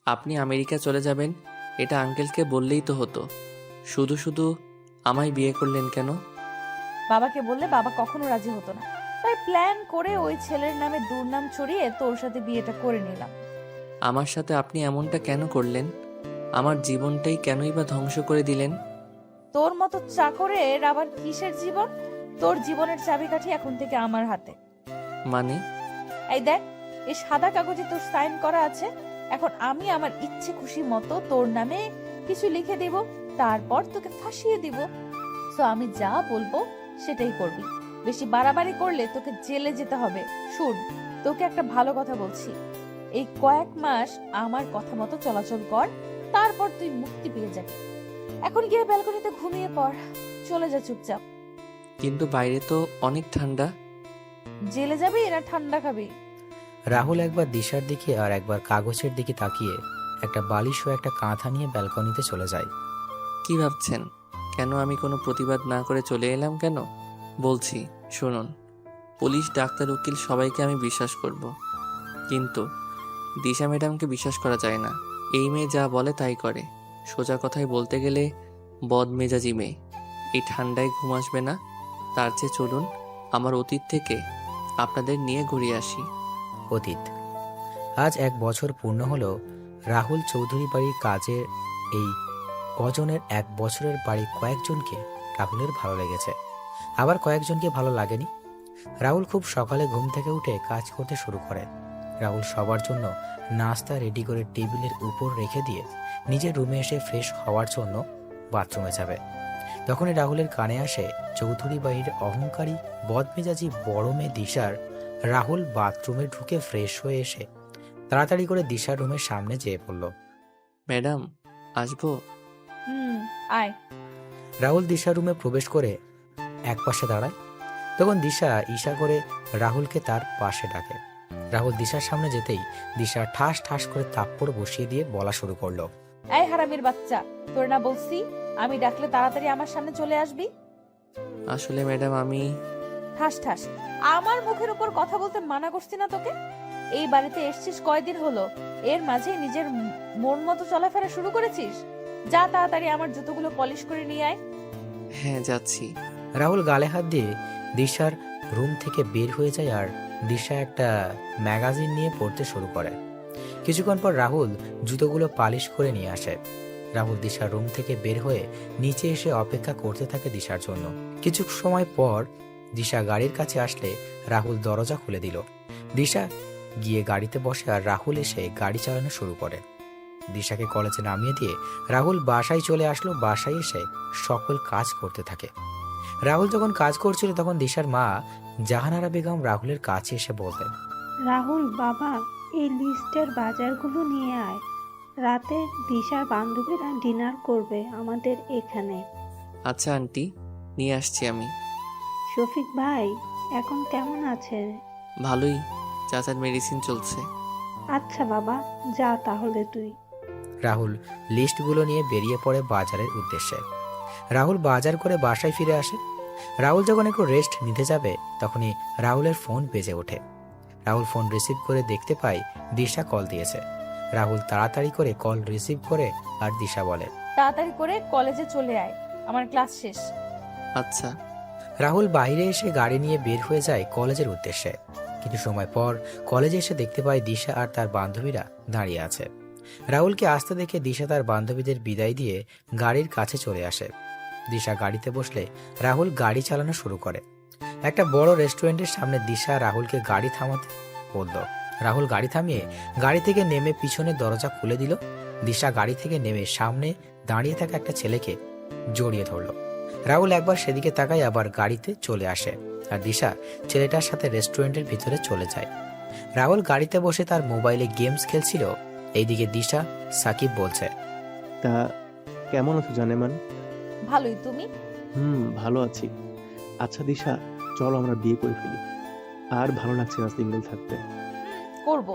আপনি আমেরিকা চলে যাবেন এটা আঙ্কেলকে বললেই তো হতো। শুধু শুধু আমায় বিয়ে করলেন কেন? বাবাকে বললে বাবা কখনো রাজি হতো না, তাই প্ল্যান করে ওই ছেলের নামে দুর্নাম ছড়িয়ে তোর সাথে বিয়েটা করে নিলাম। আমার সাথে আপনি এমনটা কেন করলেন? আমার জীবনটাই কেনই বা ধ্বংস করে দিলেন? তোর মতো চাকরের আবার কিসের জীবন? তোর জীবনের চাবিকাঠি এখন থেকে আমার হাতে। মানে? এই দেখ, এই সাদা কাগজে তোর সাইন করা আছে। এখন আমি আমার ইচ্ছে খুশি মতো তোর নামে কিছু লিখে দিব, তারপর তোকে ফাঁসিয়ে দিব। তো আমি যা বলবো সেটাই করবি। বেশি বাড়াবাড়ি করলে তোকে জেলে যেতে হবে। শুন, তোকে একটা ভালো কথা বলছি, এই কয়েক মাস আমার কথা মতো চলাচল কর, তারপর তুই মুক্তি পেয়ে যাবি। এখন গিয়ে ব্যালকনিতে ঘুমিয়ে পড়, চলে যা চুপচাপ। কিন্তু বাইরে তো অনেক ঠান্ডা। জেলে যাবি না ঠান্ডা খাবি? রাহুল একবার দিশার দিকে আর একবার কাগজের দিকে তাকিয়ে একটা বালিশ ও একটা কাঁথা নিয়ে ব্যালকনিতে চলে যায়। কি ভাবছেন? কেন আমি কোনো প্রতিবাদ না করে চলে এলাম কেন? বলছি শুনুন। পুলিশ, ডাক্তার, উকিল সবাইকে আমি বিশ্বাস করব, কিন্তু দিশা ম্যাডামকে বিশ্বাস করা যায় না। এই মেয়ে যা বলে তাই করে। সোজা কথায় বলতে গেলে বদমেজাজি মেয়ে। এই ঠান্ডায় ঘুম আসবে না। তার চেয়ে চলুন আমার অতীত থেকে আপনাদের নিয়ে ঘুরিয়ে আসি। অতীত। আজ 1 বছর পূর্ণ হলো রাহুল চৌধুরী বাড়ির কাজের। এই কজনের 1 বছরের বাড়ি কয়েকজনকে রাহুলের ভালো লেগেছে, আবার কয়েকজনকে ভালো লাগেনি। রাহুল খুব সকালে ঘুম থেকে উঠে কাজ করতে শুরু করে। রাহুল সবার জন্য নাস্তা রেডি করে টেবিলের উপর রেখে দিয়ে নিজের রুমে এসে ফ্রেশ হওয়ার জন্য বাথরুমে যাবে। তখনই রাহুলের কানে আসে চৌধুরী বাড়ির অহংকারী বদমেজাজি বড় মেয়ে দিশার। রাহুল বাথরুমে ঢুকে ফ্রেশ হয়ে এসে তাড়াতাড়ি করে দিশার রুমের সামনে যেয়ে পড়ল। ম্যাডাম, আসবো? আয়। রাহুল দিশার রুমে প্রবেশ করে একপাশে দাঁড়ায়। তখন দিশা ইশা করে রাহুলকে তার পাশে ডাকে। রাহুল দিশার সামনে যেতেই দিশা ঠাস ঠাস করে থাপ্পড় বসিয়ে দিয়ে বলা শুরু করলো। এই হারামির বাচ্চা, তোর না বলছি আমি ডাকলে তাড়াতাড়ি আমার সামনে চলে আসবি? আসলে ম্যাডাম আমি ঠাস ঠাস, আমার মুখের উপর কথা বলতে মানা করছি না তোকে? এই বাড়িতে এসেছিস কয়দিন হলো, এর মাঝে নিজের মন মতো চলাফেরা শুরু করেছিস? যা তাড়াতাড়ি আমার জুতোগুলো পলিশ করে নিয়ে আয়। হ্যাঁ যাচ্ছি। রাহুল গালে হাত দিয়ে দিশার রুম থেকে বের হয়ে যায় আর দিশা একটা ম্যাগাজিন নিয়ে পড়তে শুরু করে। কিছুক্ষণ পর রাহুল জুতোগুলো পালিশ করে নিয়ে আসে। রাহুল দিশার রুম থেকে বের হয়ে নিচে এসে অপেক্ষা করতে থাকে দিশার জন্য। কিছু সময় পর দিশা গাড়ির কাছে আসলে রাহুল দরজা খুলে দিল। দিশা গিয়ে গাড়িতে বসে আর রাহুল এসে গাড়ি চালানো শুরু করে। দিশাকে কলেজে নামিয়ে দিয়ে রাহুল বাসায় চলে আসলো। বাসায় এসে সকল কাজ করতে থাকে। রাহুল যখন কাজ করছিল তখন দিশার মা জাহানারা বেগম রাহুলের কাছে এসে বলতেন, রাহুল বাবা, এই লিস্টের বাজারগুলো নিয়ে আয়। রাতে দিশার বান্ধবীরা ডিনার করবে আমাদের এখানে। আচ্ছা আন্টি, নিয়ে আসছি আমি। শফিক ভাই এখন কেমন আছে? ভালোই, চাচার মেডিসিন চলছে। আচ্ছা বাবা, যা তাহলে তুই। রাহুল লিস্টগুলো নিয়ে বেরিয়ে পড়ে বাজারের উদ্দেশ্যে। রাহুল বাজার করে বাসায় ফিরে আসে। রাহুল যখন একটু রেস্ট নিতে যাবে তখনই রাহুলের ফোন বেজে ওঠে। রাহুল ফোন রিসিভ করে দেখতে পায় দিশা কল দিয়েছে। রাহুল তাড়াতাড়ি করে কল রিসিভ করে আর দিশা বলে, তাড়াতাড়ি করে কলেজে চলে আয়, আমার ক্লাস শেষ। আচ্ছা। রাহুল বাইরে এসে গাড়ি নিয়ে বের হয়ে যায় কলেজের উদ্দেশ্যে। কিছু সময় পর কলেজে এসে দেখতে পায় দিশা আর তার বান্ধবীরা দাঁড়িয়ে আছে। রাহুলকে আসতে দেখে দিশা তার বান্ধবীদের বিদায় দিয়ে গাড়ির কাছে চলে আসে। দিশা গাড়িতে বসলে রাহুল গাড়ি চালানো শুরু করে। একটা বড় রেস্টুরেন্টের সামনে দিশা রাহুলকে গাড়ি থামাতে বলল। রাহুল গাড়ি থামিয়ে গাড়ি থেকে নেমে পিছনের দরজা খুলে দিল। দিশা গাড়ি থেকে নেমে সামনে দাঁড়িয়ে থাকা একটা ছেলেকে জড়িয়ে ধরল। রাহুল একবার সেদিকে তাকায় আবার গাড়িতে চলে আসে আর দিশা ছেলেটার সাথে রেস্টুরেন্টের ভিতরে চলে যায়। রাহুল গাড়িতে বসে তার মোবাইলে গেমস খেলছিল। এইদিকে দিশা সাকিব বলছে, তা কেমন আছো জানেমান? ভালোই, তুমি? ভালো আছি। আচ্ছা দিশা, চলো আমরা বিয়ে করে ফেলি। আর ভালো লাগছে না সিঙ্গেল থাকতে। করব,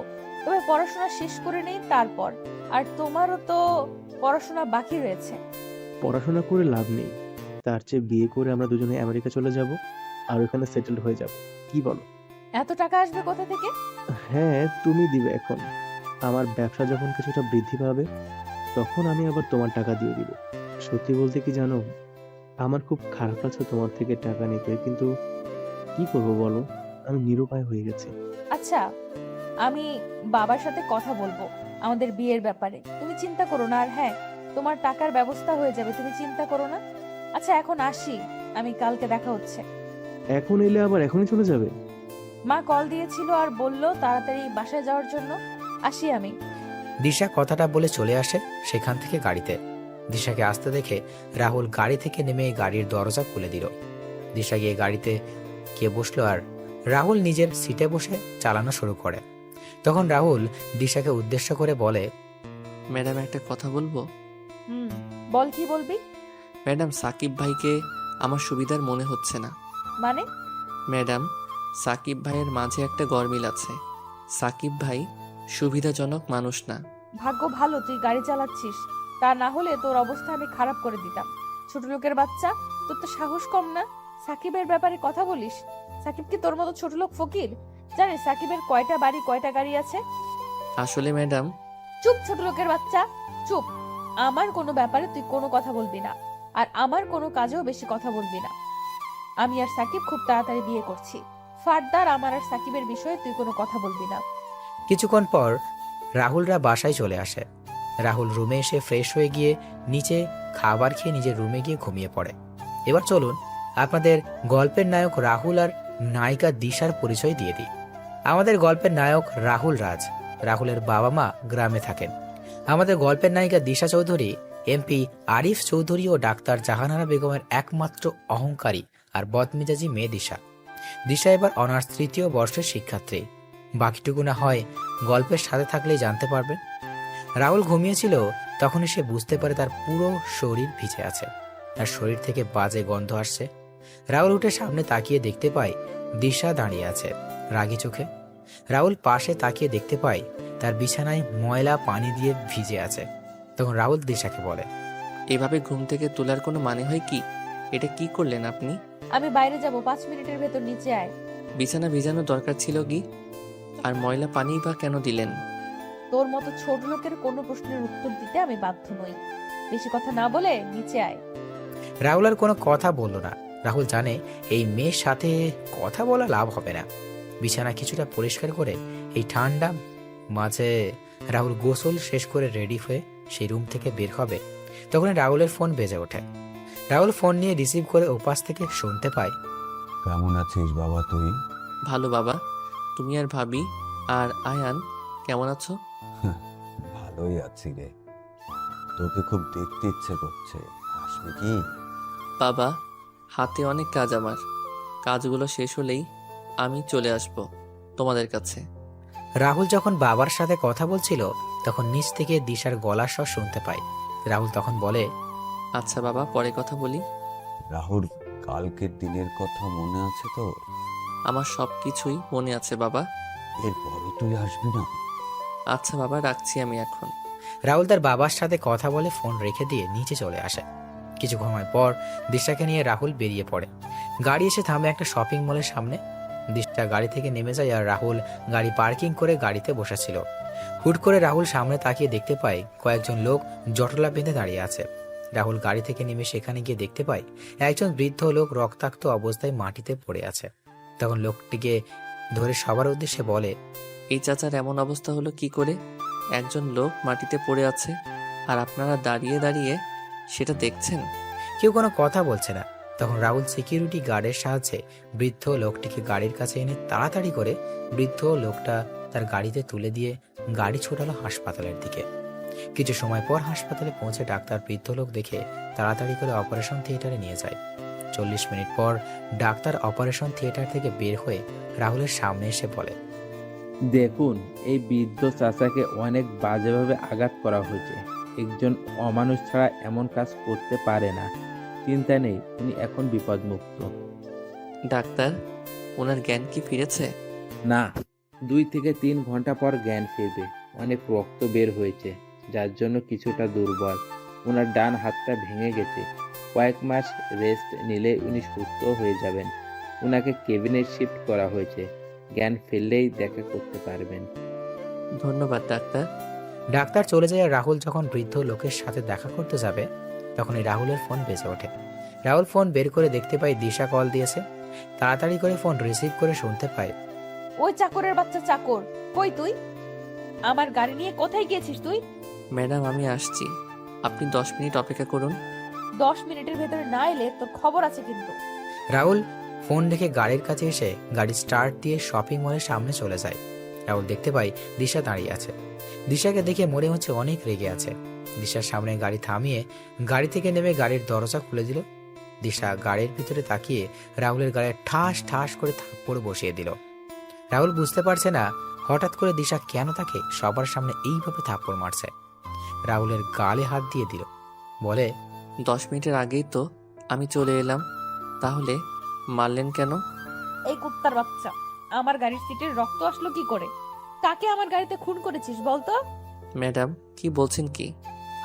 তবে পড়াশোনা শেষ করে নেই তারপর। আর তোমারও তো পড়াশোনা বাকি রয়েছে। পড়াশোনা করে লাভ নেই, তার চেয়ে বিয়ে করে আমরা দুজনে আমেরিকা চলে যাব আর ওখানে সেটেলড হয়ে যাব। কি বলো? এত টাকা আসবে কোথা থেকে? হ্যাঁ, তুমি দিবে এখন। আমার ব্যবসা যখন কিছুটা বৃদ্ধি পাবে, তখন আমি আবার তোমার টাকা দিয়ে দিব। সত্যি বলতে কি জানো, আমার খুব খারাপ লাগছে তোমার থেকে টাকা নিতে, কিন্তু কি করব বলো? আমি নিরুপায় হয়ে গেছি। আচ্ছা, আমি বাবার সাথে কথা বলবো আমাদের বিয়ের ব্যাপারে। তুমি চিন্তা করো না। আর হ্যাঁ, তোমার টাকার ব্যবস্থা হয়ে যাবে, তুমি চিন্তা করো না। আচ্ছা, এখন আসি আমি, কালকে দেখা হচ্ছে। এখন এলে আবার এখনই চলে যাবে? মা কল দিয়েছিল আর বলল তাড়াতাড়ি বাসায় যাওয়ার জন্য। আসি আমি। দিশা কথাটা বলে চলে আসে সেখান থেকে গাড়িতে। দিশাকে আসতে দেখে রাহুল গাড়ি থেকে নেমে গাড়ির দরজা খুলে দিল। দিশা গিয়ে গাড়িতে গিয়ে বসলো আর রাহুল নিজের সিটে বসে চালানো শুরু করে। তখন রাহুল দিশাকে উদ্দেশ্য করে বলে, ম্যাডাম একটা কথা বলবো? হুম, বল কি বলবি? ম্যাডাম, সাকিব ভাইকে আমার সুবিধার মনে হচ্ছে না। মানে? ম্যাডাম, সাকিব ভাইয়ের মাঝে একটা গরমিল আছে। সাকিব ভাই সুবিধাজনক মানুষ না। ভাগ্য ভালো তুই গাড়ি চালাচ্ছিস, তা না হলে তোর অবস্থা আমি খারাপ করে দিতাম। ছোট লোকের বাচ্চা, তোর তো সাহস কম না। সাকিবের ব্যাপারে কথা বলিস? সাকিব কি তোর মতো ছোট লোক ফকির? জানিস সাকিবের কয়টা বাড়ি কয়টা গাড়ি আছে? আসলে ম্যাডাম, চুপ ছোট লোকের বাচ্চা, চুপ। আমার কোনো ব্যাপারে তুই কোনো কথা বলবি না, আর আমার কোনো কাজেও বেশি কথা বলবি না। আমি আর সাকিব খুব তাড়াতাড়ি বিয়ে করছি। ফারদার আমার আর সাকিবের বিষয়ে তুই কোনো কথা বলবি না। কিছুক্ষণ পর রাহুলরা বাসায় চলে আসে। রাহুল রুমে এসে ফ্রেশ হয়ে গিয়ে নিচে খাবার খেয়ে নিজের রুমে গিয়ে ঘুমিয়ে পড়ে। এবার চলুন আপনাদের গল্পের নায়ক রাহুল আর নায়িকা দিশার পরিচয় দিয়ে দিই। আমাদের গল্পের নায়ক রাহুল রাজ। রাহুলের বাবা মা গ্রামে থাকেন। আমাদের গল্পের নায়িকা দিশা চৌধুরী এমপি আরিফ চৌধুরী ও ডাক্তার জাহানারা বেগমের একমাত্র অহংকারী আর বদমেজাজি মেয়ে দিশা। দিশা এবার অনার্স 3য় বর্ষের শিক্ষার্থী। বাকিটুকু না হয় গল্পের সাথে থাকলেই জানতে পারবেন। রাহুল ঘুমিয়েছিল, তখনই সে বুঝতে পারে তার পুরো শরীর ভিজে আছে। তার শরীর থেকে বাজে গন্ধ আসছে। রাহুল উঠে সামনে তাকিয়ে দেখতে পায় দিশা দাঁড়িয়ে আছে রাগী চোখে। রাহুল পাশে তাকিয়ে দেখতে পায় তার বিছানায় ময়লা পানি দিয়ে ভিজে আছে। তখন রাহুল দিশাকে বলে, এভাবে ঘুম থেকে তোলার কোনো মানে হয় কি? এটা কি করলেন আপনি? আমি বাইরে যাব, 5 মিনিটের ভেতর নিচে আয়। বিছানা ভিজানোর দরকার ছিল কি? আর ময়লা পানি বা কেন দিলেন? তোর মতো ছোট লোকের কোনো প্রশ্নের উত্তর দিতে আমি বাধ্য নই। বেশি কথা না বলে নিচে আয়। রাহুল আর কোনো কথা বলল না। রাহুল জানে এই মেয়ের সাথে কথা বলা লাভ হবে না। বিছানা কিছুটা পরিষ্কার করে এই ঠান্ডা মাঝে রাহুল গোসল শেষ করে রেডি হয়ে সেই রুম থেকে বের হবে। তখন রাহুলের ফোন বেজে ওঠে। রাহুল ফোন নিয়ে রিসিভ করে ওপাশ থেকে শুনতে পায়, কেমন আছিস বাবা তুই? ভালো বাবা। তুমি আর ভাবি আর আয়ান কেমন আছো? ভালোই আছি রে। তোকে খুব দেখতে ইচ্ছে করছে, আসবি কি? বাবা, হাতে অনেক কাজ আমার। কাজগুলো শেষ হলেই আমি চলে আসব তোমাদের কাছে। রাহুল যখন বাবার সাথে কথা বলছিল তখন নিচ থেকে দিশার গলার স্বর শুনতে পায়। রাহুল তখন বলে, আচ্ছা বাবা, পরে কথা বলি। রাহুল, কালকের দিনের কথা মনে আছে তো? আমার সব কিছুই মনে আছে বাবা। এরপরও তুই আসবি না? আচ্ছা বাবা, রাখছি আমি এখন। রাহুল তার বাবার সাথে কথা বলে ফোন রেখে দিয়ে নিচে চলে আসে। কিছু সময় পর দিশাকে নিয়ে রাহুল বেরিয়ে পড়ে। গাড়ি এসে থামে একটা শপিং মলের সামনে। দিশা গাড়ি থেকে নেমে যায় আর রাহুল গাড়ি পার্কিং করে গাড়িতে বসেছিল। হুট করে রাহুল সামনে তাকিয়ে দেখতে পায় কয়েকজন লোক জটলা বেঁধে দাঁড়িয়ে আছে। রাহুল গাড়ি থেকে নেমে সেখানে গিয়ে দেখতে পায় একজন বৃদ্ধ লোক রক্তাক্ত অবস্থায় মাটিতে পড়ে আছে। তখন লোকটিকে ধরে সবার উদ্দেশ্যে বলে, এই চাচার এমন অবস্থা হলো কি করে? একজন লোক মাটিতে পড়ে আছে আর আপনারা দাঁড়িয়ে দাঁড়িয়ে সেটা দেখছেন। কেউ কোনো কথা বলছে না। তখন রাহুল সিকিউরিটি গার্ডের সাহায্যে বৃদ্ধ লোকটিকে গাড়ির কাছে এনে তাড়াতাড়ি করে বৃদ্ধ লোকটা তার গাড়িতে তুলে দিয়ে গাড়ি ছোটালো হাসপাতালের দিকে। কিছু সময় পর হাসপাতালে পৌঁছে ডাক্তার বৃদ্ধ লোক দেখে তাড়াতাড়ি করে অপারেশন থিয়েটারে নিয়ে যায়। 40 মিনিট পর ডাক্তার অপারেশন থিয়েটার থেকে বের হয়ে রাহুলের সামনে এসে বলে, দেখুন, এই বৃদ্ধ চাচাকে অনেক বাজেভাবে আঘাত করা হয়েছে। একজন অমানুষ ছাড়া এমন কাজ করতে পারে না। চিন্তা নেই, উনি এখন বিপদমুক্ত। ডাক্তার, ওনার জ্ঞান কি ফিরেছে? না, 2 থেকে 3 ঘন্টা পর জ্ঞান ফিরবে। অনেক রক্ত বের হয়েছে, যার জন্য কিছুটা দুর্বল। ওনার ডান হাতটা ভেঙে গেছে। কয়েক মাস রেস্ট নিলে উনি সুস্থ হয়ে যাবেন। ওনাকে কেবিনে শিফট করা হয়েছে। জ্ঞান ফেললেই দেখা করতে পারবেন। ধন্যবাদ ডাক্তার। ডাক্তার চলে যায় আর রাহুল যখন বৃদ্ধ লোকের সাথে দেখা করতে যাবে তখনই রাহুলের ফোন বেজে ওঠে। রাহুল ফোন বের করে দেখতে পায় দিশা কল দিয়েছে। তাড়াতাড়ি করে ফোন রিসিভ করে শুনতে পায়, ওই চাকরের বাচ্চা চাকর, কই তুই? আমার গাড়ি নিয়ে কোথায় গিয়েছিস তুই? ম্যাডাম আমি আসছি, আপনি 10 মিনিট অপেক্ষা করুন। 10 মিনিটের ভেতরে না এলে তোর খবর আছে কিন্তু। রাহুল ফোন রেখে গাড়ির কাছে এসে গাড়ি স্টার্ট দিয়ে শপিং মলের সামনে চলে যায়। রাহুল দেখতে পায় দিশা দাঁড়িয়ে আছে। দিশাকে দেখে মনে হচ্ছে অনেক রেগে আছে। দিশার সামনে গাড়ি থামিয়ে গাড়ি থেকে নেমে গাড়ির দরজা খুলে দিল। দিশা গাড়ির ভিতরে তাকিয়ে রাহুলের গায়ে ঠাস ঠাস করে থাপ্পড় বসিয়ে দিল। রাহুল বুঝতে পারছে না হঠাৎ করে দিশা কেন তাকে সবার সামনে এইভাবে থাপ্পড় মারছে। রাহুলের গালে হাত দিয়ে দিল, বলে, 10 মিনিটের আগেই তো আমি চলে এলাম, তাহলে মারলেন কেন? এই কুত্তার বাচ্চা, আমার গাড়ির সিটের রক্ত আসলো কি করে? কাকে আমার গাড়িতে খুন করেছিস বলতো? ম্যাডাম কি বলছেন কি?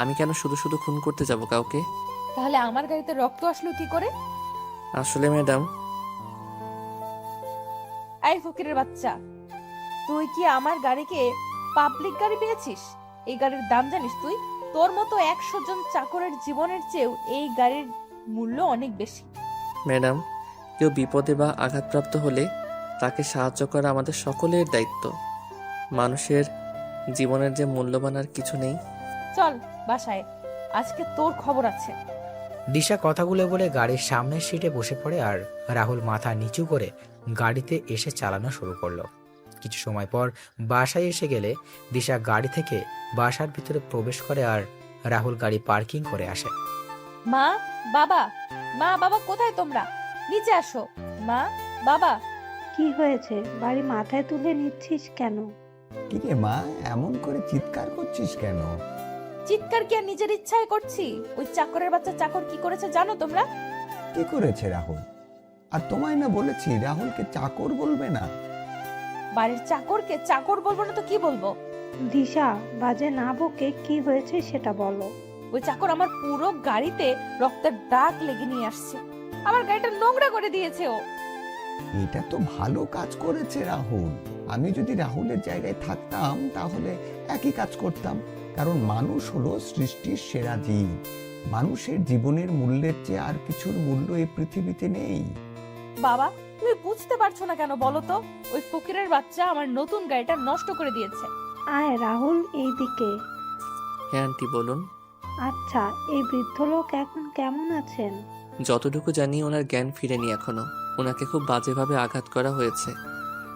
আমি কেন শুধু শুধু খুন করতে যাব কাউকে? তাহলে আমার গাড়িতে রক্ত আসলো কি করে? আসলে ম্যাডাম, এই ফকিরের বাচ্চা, তুই কি আমার গাড়িকে পাবলিক গাড়ি পেয়েছিস? এই গাড়ির দাম জানিস তুই? তোর মতো 100 জন চাকরের জীবনের চেয়েও এই গাড়ির মূল্য অনেক বেশি। ম্যাডাম কেউ বিপদে বা আঘাতপ্রাপ্ত হলে তাকে সাহায্য করা আমাদের সকলের দায়িত্ব। মানুষের জীবনের যে মূল্যবান আর কিছু নেই। চল বাসায়, আজকে তোর খবর আছে। দিশা কথাগুলো বলে গাড়ির সামনের সিটে বসে পড়ে আর রাহুল মাথা নিচু করে গাড়িতে এসে চালানো শুরু করলো। কিছু সময় পর বাসায় এসে গেলে দিশা গাড়ি থেকে বাসার ভিতরে প্রবেশ করে আর রাহুল গাড়ি পার্কিং করে আসে। মা বাবা, মা বাবা কোথায় তোমরা? নিচে আসো। মা বাবা। কি হয়েছে? বাড়ি মাথায় তুলে নিচ্ছিস কেন? কিরে মা, এমন করে চিৎকার করছিস কেন? চিৎকার কি আর নিজের ইচ্ছায় করছি? ওই চাকরের বাচ্চা চাকর কি করেছে জানো তোমরা? কি করেছে রাহুল? আর তোমায় না বলেছি রাহুলকে চাকর বলবে না। বাড়ির চাকরকে চাকর বলবো না তো কি বলবো? দিশা, বাজে না বকে কি হয়েছে সেটা বলো। ওই চাকর আমার পুরো গাড়িতে রক্তের দাগ লেগে নিয়ে আসছে। আমার গাড়িটা নোংরা করে দিয়েছে ও। এটা তো ভালো কাজ করেছে রাহুল। আমি যদি রাহুলের জায়গায় থাকতাম তাহলে একই কাজ করতাম। কারণ মানুষ হলো সৃষ্টির সেরা জীব। মানুষের জীবনের মূল্যের চেয়ে আর কিছুর মূল্য এই পৃথিবীতে নেই। বাবা, তুমি বুঝতে পারছো না কেন বলো তো? ওই ফকিরের বাচ্চা আমার নতুন গাড়িটা নষ্ট করে দিয়েছে। আয় রাহুল, এইদিকে। হ্যাঁ আন্টি বলুন। আচ্ছা, এই বৃদ্ধ লোক এখন কেমন আছেন? যতটুকু জানি ওনার জ্ঞান ফিরেনি এখনো। ওনাকে খুব বাজেভাবে আঘাত করা হয়েছে।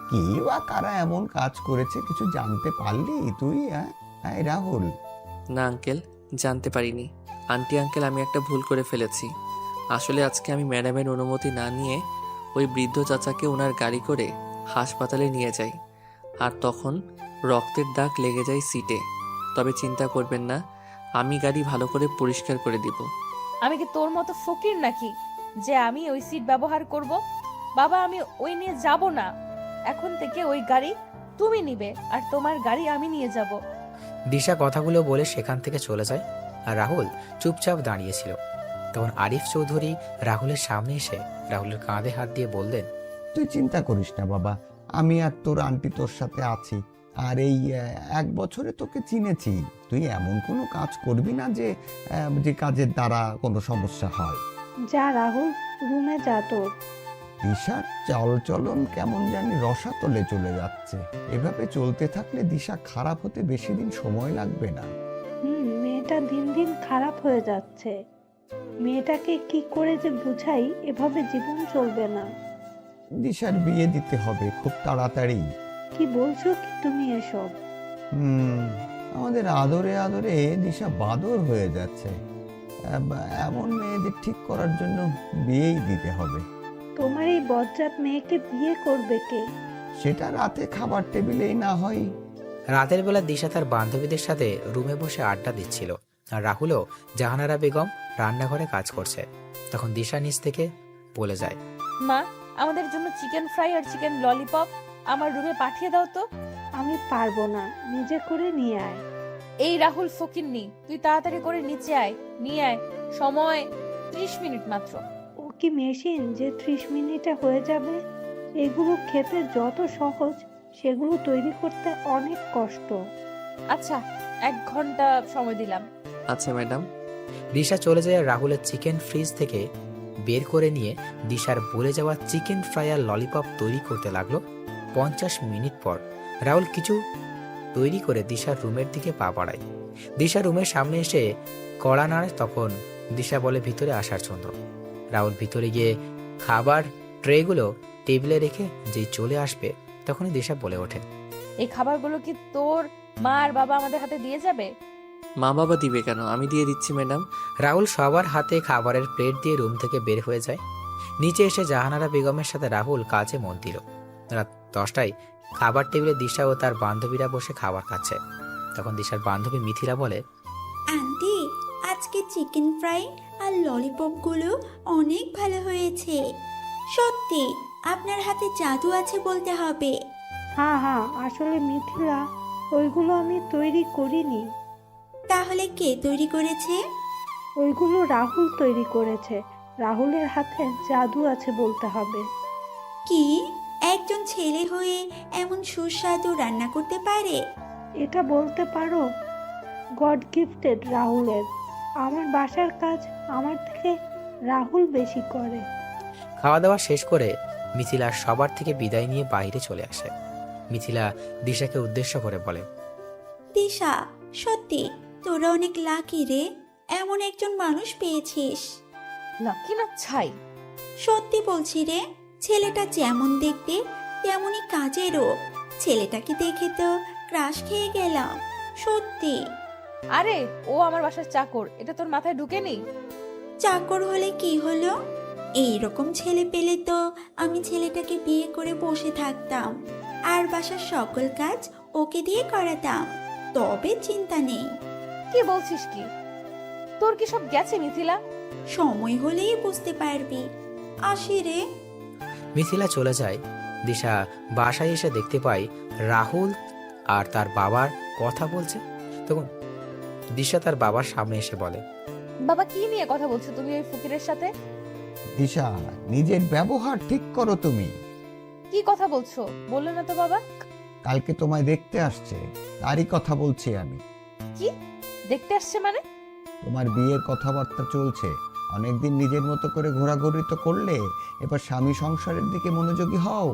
কি বা কারা এমন কাজ করেছে কিছু জানতে পারলি তুই? হ্যাঁ রাহুল। না আঙ্কেল, জানতে পারিনি। আন্টি আঙ্কেল আমি একটা ভুল করে ফেলেছি। আসলে আজকে আমি ম্যাডামের অনুমতি না নিয়ে ওই বৃদ্ধ চাচাকে ওনার গাড়ি করে হাসপাতালে নিয়ে যাই, আর তখন রক্তের দাগ লেগে যায় সিটে। তবে চিন্তা করবেন না, আমি গাড়ি ভালো করে পরিষ্কার করে দিব। আমি কি তোর মতো ফকির নাকি যে আমি ওই সিট ব্যবহার করব? বাবা, আমি ওই নিয়ে যাব না। এখন থেকে ওই গাড়ি তুমি নিবে আর তোমার গাড়ি আমি নিয়ে যাব। দিশা কথাগুলো বলে সেখান থেকে চলে যায় আর রাহুল চুপচাপ দাঁড়িয়েছিল। তখন আরিফ চৌধুরী রাহুলের সামনে এসে রাহুলের কাঁধে হাত দিয়ে বললেন, তুই চিন্তা করিস না বাবা, আমি আর তোর আন্টি তোর সাথে আছি। আর এই 1 বছরে তোকে চিনেছি। তুই এমন কোনো কাজ করবি না যে যে কাজের দ্বারা কোনো সমস্যা হয়। যা রাহুল, রুমে যা তোর। দিশার চালচলন কেমন জানি রসাতলে চলে যাচ্ছে। এভাবে চলতে থাকলে দিশা খারাপ হতে বেশি দিন সময় লাগবে না। মেয়েটা দিন দিন খারাপ হয়ে যাচ্ছে। মেয়েটাকে কি করে যে বুঝাই, এভাবে জীবন চলবে না। দিশার বিয়ে দিতে হবে খুব তাড়াতাড়ি। কি বলছো কি তুমি এসব? আমাদের আদরে আদরে দিশা বাদর হয়ে যাচ্ছে। এমন মেয়েদের ঠিক করার জন্য বিয়েই দিতে হবে। তোমার এই বজ্জাত মেয়েকে বিয়ে করবে কে? সেটা রাতে খাবার টেবিলেই না হয়। রাতের বেলা দিশা তার বান্ধবীদের সাথে রুমে বসে আড্ডা দিচ্ছিল আর রাহুলও জাহানারা বেগম রান্নাঘরে কাজ করছে। তখন দিশা নিচ থেকে বলে যায়, মা, আমাদের জন্য চিকেন ফ্রাই আর চিকেন ললিপপ আমার রুমে পাঠিয়ে দাও তো। আমি পারবো না, নিজে করে নিয়ে আয়। এই রাহুল ফকিন্নি, তুই তাড়াতাড়ি করে নিচে আয়, নিয়ে আয়। সময় 30 মিনিট মাত্র। ও কি মেশিন যে 30 মিনিটে হয়ে যাবে? এগুলো খেতে যত সহজ, সেগুলো তৈরি করতে অনেক কষ্ট। আচ্ছা, 1 ঘন্টা সময় দিলাম। আচ্ছা ম্যাডাম। দিশা চলে যায় রাহুলের চিকেন ফ্রিজ থেকে বের করে নিয়ে দিশার বলে যাওয়া চিকেন ফ্রাই আর ললিপপ তৈরি করতে লাগলো। 50 মিনিট পর রাহুল কিছু তৈরি করে দিশার রুমের দিকে পা বাড়ায়। দিশা রুমের সামনে এসে কড়া নাড়ে, তখন দিশা বলে ভিতরে আসার জন্য। রাহুল ভিতরে গিয়ে খাবার ট্রেগুলো টেবিলে রেখে যেই চলে আসবে, তখনই দিশা বলে ওঠে, এই খাবারগুলো কি তোর মা আর বাবা আমাদের হাতে দিয়ে যাবে? মা বাবা দিবে কেন, আমি দিয়ে দিচ্ছি ম্যাডাম। রাহুল সবার হাতে খাবারের প্লেট দিয়ে রুম থেকে বের হয়ে যায়। নিচে এসে জাহানারা বেগমের সাথে রাহুল কাজে মন দিল। রাত 10টায় খাবার টেবিলে দিশা ও তার বান্ধবীরা বসে খাবার খাচ্ছে। তখন দিশার বান্ধবী মিথিলা বলে, আন্টি, আজকে চিকেন ফ্রাই আর ললিপপগুলো অনেক ভালো হয়েছে। সত্যি আপনার হাতে জাদু আছে বলতে হবে। হ্যাঁ হ্যাঁ, আসলে মিথিলা, ওইগুলো আমি তৈরি করিনি। তাহলে কে তৈরি করেছে? ওইগুলো রাহুল তৈরি করেছে। রাহুলের হাতে জাদু আছে বলতে হবে। কি, একজন ছেলে হয়ে এমন সুস্বাদু রান্না করতে পারে? এটা বলতে পারো গড গিফটেড রাহুলের। আমার বাসার কাজ আমার থেকে রাহুল বেশি করে। খাওয়া দাওয়া শেষ করে মিথিলা সবার থেকে বিদায় নিয়ে বাইরে চলে আসে। মিথিলা দিশাকে উদ্দেশ্য করে বলে, দিশা, সত্যি তোরা অনেক লাকি রে, এমন একজন মানুষ পেয়েছিস। লাকি না ছাই। সত্যি বলছি রে, ছেলেটা যেমন দেখতে তেমনই কাজেরও। ছেলেটাকে দেখে তো ক্রাশ খেয়ে গেলাম, সত্যি। আরে ও আমার বাসার চাকর, এটা তোর মাথায় ঢুকেনি? চাকর হলে কি হলো? এই রকম ছেলে পেলে তো আমি ছেলেটাকে বিয়ে করে বসে থাকতাম আর বাসার সকল কাজ ওকে দিয়ে করাতাম, তবে চিন্তা নেই। কি বলছিস কি? তোর কি সব গেছে মিথিলা? সময় হলেই বুঝতে পারবি। আসি রে। মিথিলা চলে যায়। দিশা বাসায় এসে দেখতে পায় রাহুল আর তার বাবার কথা বলছে। তখন দিশা তার বাবার সামনে এসে বলে, বাবা, কি নিয়ে কথা বলছো তুমি ওই ফকিরের সাথে? দিশা, নিজের ব্যবহার ঠিক করো তুমি। কি কথা বলছো বললে না তো বাবা? কালকে তোমায় দেখতে আসছে, তারই কথা বলছি আমি। কি দেখতে আসছে মানে? তোমার বিয়ের কথাবার্তা চলছে, অনেকদিন নিজের মতো করে ঘোরাঘুরি তো করলে, এবার স্বামী সংসারের দিকে মনোযোগী হও।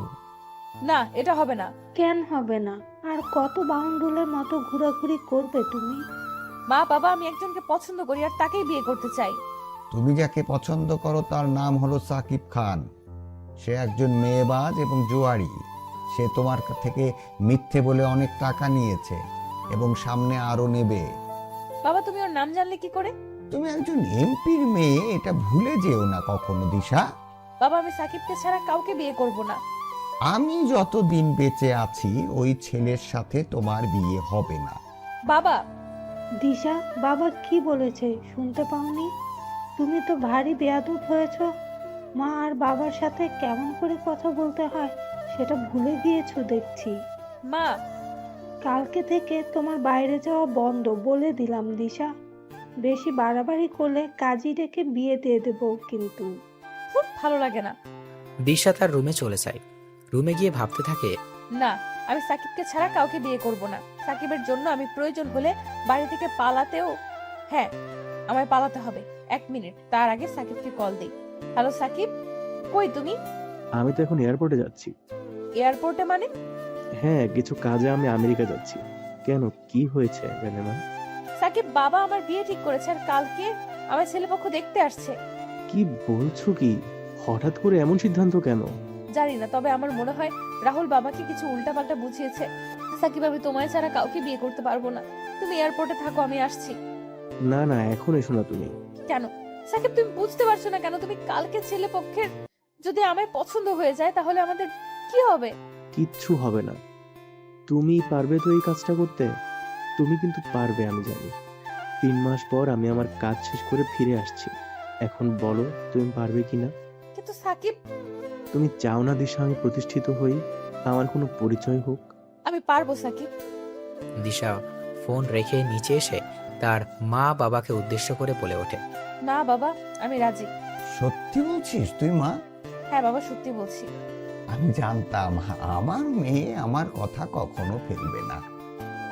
না, এটা হবে না। কেন হবে না? আর কত বাউন্ডুলের মতো ঘোরাঘুরি করবে তুমি? মা বাবা, আমি একজনকে পছন্দ করি আর তাকেই বিয়ে করতে চাই। তুমি যাকে পছন্দ করো তার নাম হলো সাকিব খান। সে একজন মেয়েবাজ এবং জুয়ারি। সে তোমার থেকে মিথ্যে বলে অনেক টাকা নিয়েছে এবং সামনে আরো নেবে। বাবা, তুমি ওর নাম জানলে কি করে? তুমি একজন এমপির মেয়ে, এটা ভুলে যেও না কখনো দিশা। বাবা, আমি সাকিবকে ছাড়া কাউকে বিয়ে করব না। আমি যতদিন বেঁচে আছি ওই ছেলের সাথে তোমার বিয়ে হবে না। বাবা, দিশা, বাবা কি বলেছে শুনতে পাওনি? তুমি তো ভারী বেয়াদব হয়েছ। মা আর বাবার সাথে কেমন করে কথা বলতে হয় সেটা ভুলে গিয়েছো দেখছি। মা। কালকে থেকে তোমার বাইরে যাওয়া বন্ধ বলে দিলাম দিশা। বেশি বাড়াবাড়ি করলে কাজী ডেকে বিয়ে দিয়ে দেবো কিন্তু। খুব ভালো লাগে না। দিশা তার রুমে চলে যায়। রুমে গিয়ে ভাবতে থাকে, না, আমি সাকিবকে ছাড়া কাউকে বিয়ে করব না। সাকিবের জন্য আমি প্রয়োজন হলে বাড়ি থেকে পালাতেও, হ্যাঁ, আমায় পালাতে হবে। 1 মিনিট, তার আগে সাকিবকে কল দেই। হ্যালো সাকিব, কই তুমি? আমি তো এখন এয়ারপোর্টে যাচ্ছি। এয়ারপোর্টে মানে? হ্যাঁ, কিছু কাজে আমি আমেরিকা যাচ্ছি। কেন, কি হয়েছে রেনেমা? সাকিব, বাবা আমার বিয়ে ঠিক করেছে আর কালকে আমার ছেলেপক্ষ দেখতে আসছে। কি বলছো কি? হঠাৎ করে এমন সিদ্ধান্ত কেন? জানি না, তবে আমার মনে হয় রাহুল বাবাকে কিছু উল্টাপাল্টা বুঝিয়েছে। সাকিব, আমি তোমায় ছাড়া কাউকে বিয়ে করতে পারবো না। তুমি এয়ারপোর্টে থাকো, আমি আসছি। না না, এখন এসো না তুমি। কেন সাকিব, তুমি বুঝতে পারছো না কেন? তুমি কালকে ছেলে পক্ষের যদি আমায় পছন্দ হয়ে যায় তাহলে আমাদের কি হবে? কিচ্ছু হবে না। তুমি পারবে তো এই কাজটা করতে? তুমি কিন্তু পারবে, আমি জানি। 3 মাস পর আমি আমার কাজ শেষ করে ফিরে আসছি। এখন বলো তুমি পারবে কিনা? কিন্তু সাকিব, তুমি চাও না দিশা আমি প্রতিষ্ঠিত হই, আমার কোনো পরিচয় হোক? আমি পারবো সাকিব। দিশা ফোন রেখে নিচে এসে তার মা বাবাকে উদ্দেশ্য করে বলে ওঠে, না বাবা, আমি রাজি। সত্যি বলছিস তুই মা? হ্যাঁ বাবা, সত্যি বলছি। আমি জানতাম আমার মেয়ে আমার কথা কখনো ফেলবে না।